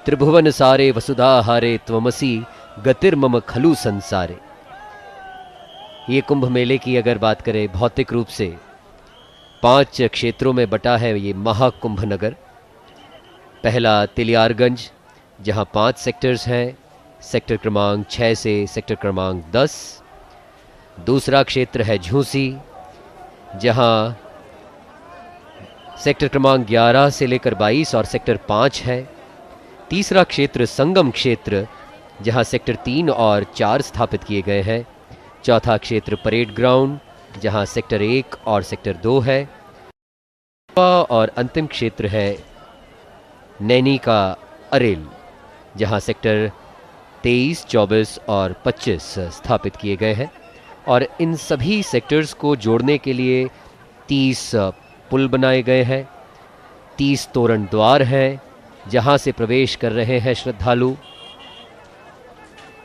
त्रिभुवन सारे वसुधा हारे त्वमसी गतिर्मम खलु संसारे। ये कुंभ मेले की अगर बात करें भौतिक रूप से 5 क्षेत्रों में बटा है ये महाकुंभ नगर। पहला तिलियारगंज, जहां 5 सेक्टर्स हैं, सेक्टर क्रमांक 6 से सेक्टर क्रमांक 10। दूसरा क्षेत्र है झूसी, जहां सेक्टर क्रमांक 11 से लेकर 22 और सेक्टर 5 है। तीसरा क्षेत्र संगम क्षेत्र, जहां सेक्टर 3 और 4 स्थापित किए गए हैं। चौथा क्षेत्र परेड ग्राउंड, जहां सेक्टर 1 और सेक्टर 2 है। और अंतिम क्षेत्र है नैनी का अरेल, जहां सेक्टर 23, 24 और 25 स्थापित किए गए हैं। और इन सभी सेक्टर्स को जोड़ने के लिए 30 पुल बनाए गए हैं, 30 तोरण द्वार हैं, जहां से प्रवेश कर रहे हैं श्रद्धालु।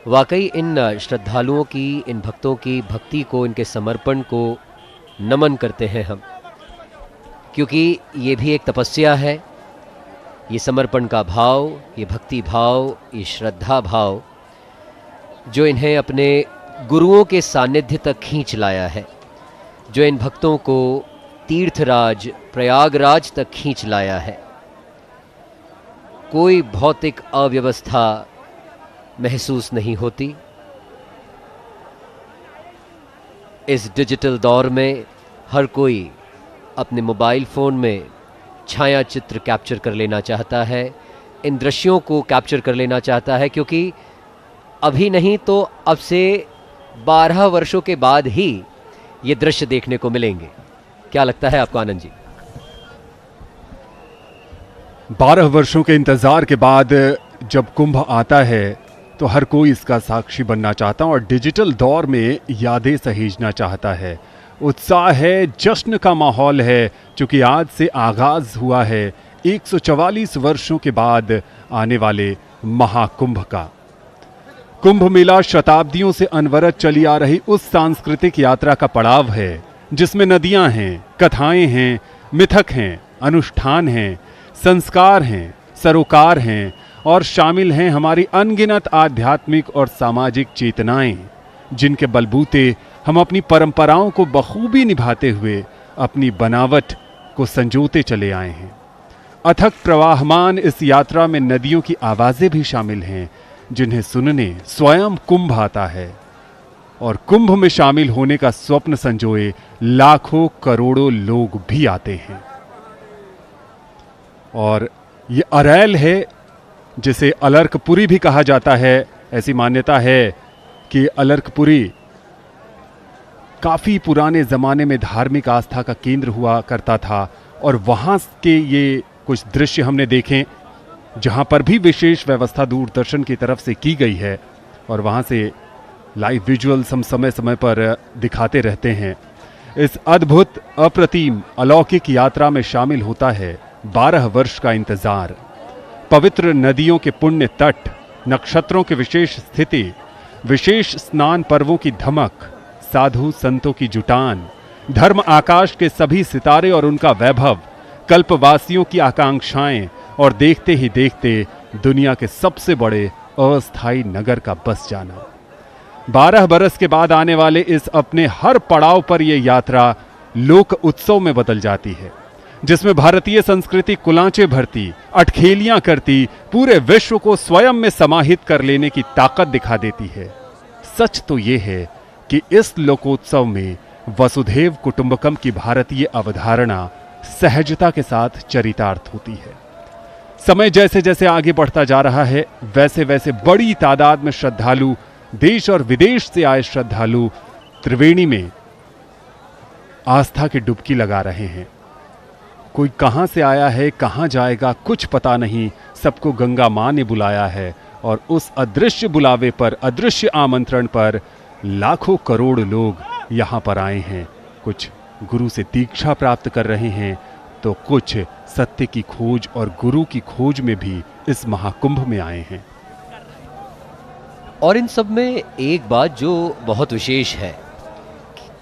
वाकई इन श्रद्धालुओं की, इन भक्तों की भक्ति को, इनके समर्पण को नमन करते हैं हम, क्योंकि ये भी एक तपस्या है। ये समर्पण का भाव, ये भक्ति भाव, ये श्रद्धा भाव जो इन्हें अपने गुरुओं के सानिध्य तक खींच लाया है, जो इन भक्तों को तीर्थराज प्रयागराज तक खींच लाया है। कोई भौतिक अव्यवस्था महसूस नहीं होती। इस डिजिटल दौर में हर कोई अपने मोबाइल फ़ोन में छाया चित्र कैप्चर कर लेना चाहता है, इन दृश्यों को कैप्चर कर लेना चाहता है, क्योंकि अभी नहीं तो अब से 12 वर्षों के बाद ही ये दृश्य देखने को मिलेंगे। क्या लगता है आपको आनंद जी? 12 वर्षों के इंतजार के बाद जब कुंभ आता है तो हर कोई इसका साक्षी बनना चाहता है और डिजिटल दौर में यादें सहेजना चाहता है। उत्साह है, जश्न का माहौल है, क्योंकि आज से आगाज हुआ है 144 वर्षों के बाद आने वाले महाकुंभ का। कुंभ मेला शताब्दियों से अनवरत चली आ रही उस सांस्कृतिक यात्रा का पड़ाव है जिसमें नदियां हैं, कथाएं हैं, मिथक हैं, अनुष्ठान हैं, संस्कार हैं, सरोकार हैं और शामिल हैं हमारी अनगिनत आध्यात्मिक और सामाजिक चेतनाएं, जिनके बलबूते हम अपनी परंपराओं को बखूबी निभाते हुए अपनी बनावट को संजोते चले आए हैं। अथक प्रवाहमान इस यात्रा में नदियों की आवाजें भी शामिल हैं, जिन्हें सुनने स्वयं कुंभ आता है और कुंभ में शामिल होने का स्वप्न संजोए लाखों करोड़ों लोग भी आते हैं। और ये अरैल है, जिसे अलर्कपुरी भी कहा जाता है। ऐसी मान्यता है कि अलर्कपुरी काफी पुराने जमाने में धार्मिक आस्था का केंद्र हुआ करता था, और वहां के ये कुछ दृश्य हमने देखे जहां पर भी विशेष व्यवस्था दूरदर्शन की तरफ से की गई है, और वहां से लाइव विजुअल्स हम समय समय पर दिखाते रहते हैं। इस अद्भुत, अप्रतिम, अलौकिक यात्रा में शामिल होता है 12 वर्ष का इंतजार। पवित्र नदियों के पुण्य तट, नक्षत्रों की विशेष स्थिति, विशेष स्नान पर्वों की धमक, साधु संतों की जुटान, धर्म आकाश के सभी सितारे और उनका वैभव, कल्पवासियों की आकांक्षाएं, और देखते ही देखते दुनिया के सबसे बड़े अस्थायी नगर का बस जाना। 12 बरस के बाद आने वाले इस अपने हर पड़ाव पर यह यात्रा लोक उत्सव में बदल जाती है, जिसमें भारतीय संस्कृति कुलांचे भरती, अटखेलियां करती, पूरे विश्व को स्वयं में समाहित कर लेने की ताकत दिखा देती है। सच तो यह है कि इस लोकोत्सव में वसुधैव कुटुंबकम की भारतीय अवधारणा सहजता के साथ चरितार्थ होती है। समय जैसे जैसे आगे बढ़ता जा रहा है, वैसे वैसे बड़ी तादाद में श्रद्धालु, देश और विदेश से आए श्रद्धालु त्रिवेणी में आस्था की डुबकी लगा रहे हैं। कोई कहां से आया है, कहां जाएगा, कुछ पता नहीं। सबको गंगा मां ने बुलाया है, और उस अदृश्य बुलावे पर, अदृश्य आमंत्रण पर लाखों करोड़ लोग यहां पर आए हैं। कुछ गुरु से दीक्षा प्राप्त कर रहे हैं, तो कुछ सत्य की खोज और गुरु की खोज में भी इस महाकुंभ में आए हैं। और इन सब में एक बात जो बहुत विशेष है,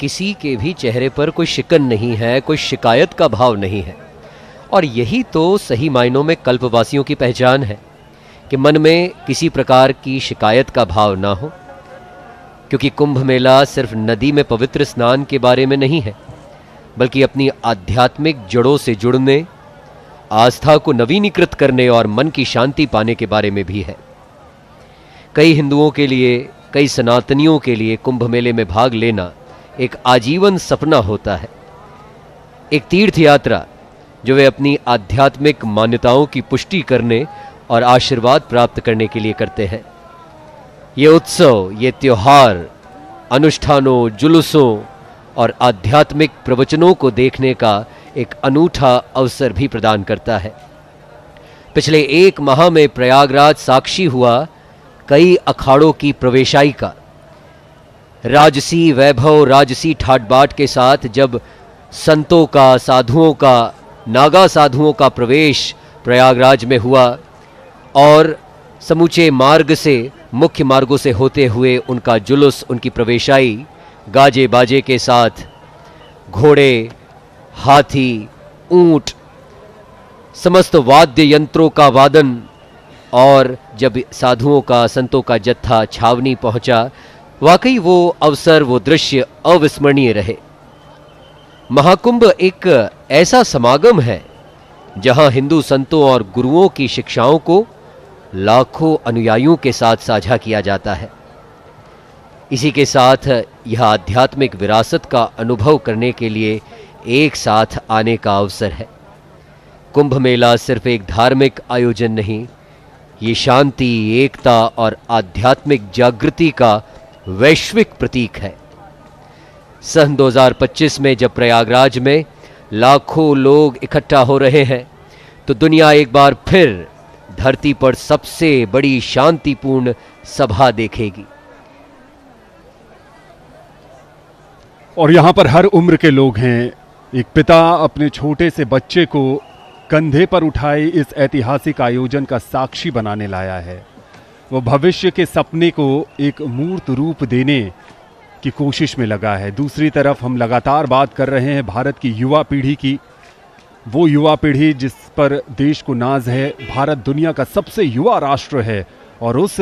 किसी के भी चेहरे पर कोई शिकन नहीं है, कोई शिकायत का भाव नहीं है। और यही तो सही मायनों में कल्पवासियों की पहचान है, कि मन में किसी प्रकार की शिकायत का भाव ना हो। क्योंकि कुंभ मेला सिर्फ नदी में पवित्र स्नान के बारे में नहीं है, बल्कि अपनी आध्यात्मिक जड़ों से जुड़ने, आस्था को नवीनीकृत करने और मन की शांति पाने के बारे में भी है। कई हिंदुओं के लिए, कई सनातनियों के लिए कुंभ मेले में भाग लेना एक आजीवन सपना होता है, एक तीर्थ यात्रा जो वे अपनी आध्यात्मिक मान्यताओं की पुष्टि करने और आशीर्वाद प्राप्त करने के लिए करते हैं। ये उत्सव, ये त्योहार अनुष्ठानों, जुलूसों और आध्यात्मिक प्रवचनों को देखने का एक अनूठा अवसर भी प्रदान करता है। पिछले 1 माह में प्रयागराज साक्षी हुआ कई अखाड़ों की प्रवेशाई का। राजसी वैभव, राजसी ठाट बाट के साथ जब संतों का, साधुओं का, नागा साधुओं का प्रवेश प्रयागराज में हुआ, और समूचे मार्ग से, मुख्य मार्गों से होते हुए उनका जुलूस, उनकी प्रवेशाई गाजे बाजे के साथ, घोड़े, हाथी, ऊंट, समस्त वाद्य यंत्रों का वादन, और जब साधुओं का, संतों का जत्था छावनी पहुंचा, वाकई वो अवसर, वो दृश्य अविस्मरणीय रहे। महाकुंभ एक ऐसा समागम है जहां हिंदू संतों और गुरुओं की शिक्षाओं को लाखों अनुयायियों के साथ साझा किया जाता है। इसी के साथ यह आध्यात्मिक विरासत का अनुभव करने के लिए एक साथ आने का अवसर है। कुंभ मेला सिर्फ एक धार्मिक आयोजन नहीं, ये शांति, एकता और आध्यात्मिक जागृति का वैश्विक प्रतीक है। सन 2025 में जब प्रयागराज में लाखों लोग इकट्ठा हो रहे हैं, तो दुनिया एक बार फिर धरती पर सबसे बड़ी शांतिपूर्ण सभा देखेगी। और यहां पर हर उम्र के लोग हैं। एक पिता अपने छोटे से बच्चे को कंधे पर उठाए इस ऐतिहासिक आयोजन का साक्षी बनाने लाया है। वो भविष्य के सपने को एक मूर्त रूप देने की कोशिश में लगा है। दूसरी तरफ हम लगातार बात कर रहे हैं भारत की युवा पीढ़ी की, वो युवा पीढ़ी जिस पर देश को नाज है। भारत दुनिया का सबसे युवा राष्ट्र है, और उस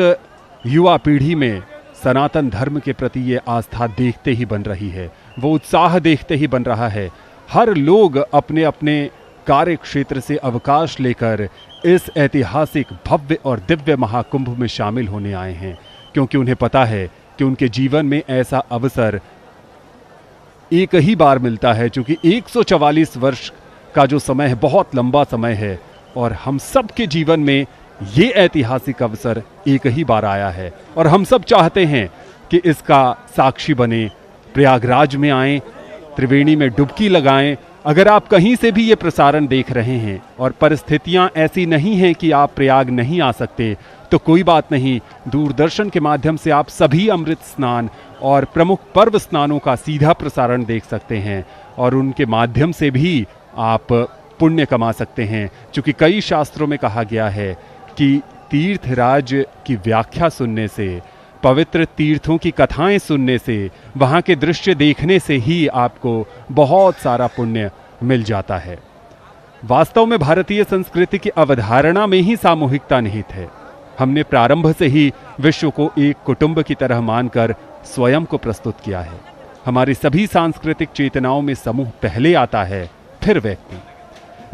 युवा पीढ़ी में सनातन धर्म के प्रति ये आस्था देखते ही बन रही है, वो उत्साह देखते ही बन रहा है। हर लोग अपने अपने कार्य क्षेत्र से अवकाश लेकर इस ऐतिहासिक भव्य और दिव्य महाकुंभ में शामिल होने आए हैं, क्योंकि उन्हें पता है कि उनके जीवन में ऐसा अवसर एक ही बार मिलता है, क्योंकि 144 वर्ष का जो समय है बहुत लंबा समय है और हम सब के जीवन में ये ऐतिहासिक अवसर एक ही बार आया है और हम सब चाहते हैं कि इसका साक्षी बने, प्रयागराज में आएं, त्रिवेणी में डुबकी लगाएं। अगर आप कहीं से भी ये प्रसारण देख रहे हैं और परिस्थितियां ऐसी नहीं हैं कि आप प्रयाग नहीं आ सकते, तो कोई बात नहीं, दूरदर्शन के माध्यम से आप सभी अमृत स्नान और प्रमुख पर्व स्नानों का सीधा प्रसारण देख सकते हैं और उनके माध्यम से भी आप पुण्य कमा सकते हैं। क्योंकि कई शास्त्रों में कहा गया है कि तीर्थराज की व्याख्या सुनने से, पवित्र तीर्थों की कथाएं सुनने से, वहाँ के दृश्य देखने से ही आपको बहुत सारा पुण्य मिल जाता है। वास्तव में भारतीय संस्कृति की अवधारणा में ही सामूहिकता निहित है। हमने प्रारंभ से ही विश्व को एक कुटुंब की तरह मानकर स्वयं को प्रस्तुत किया है। हमारी सभी सांस्कृतिक चेतनाओं में समूह पहले आता है, फिर व्यक्ति।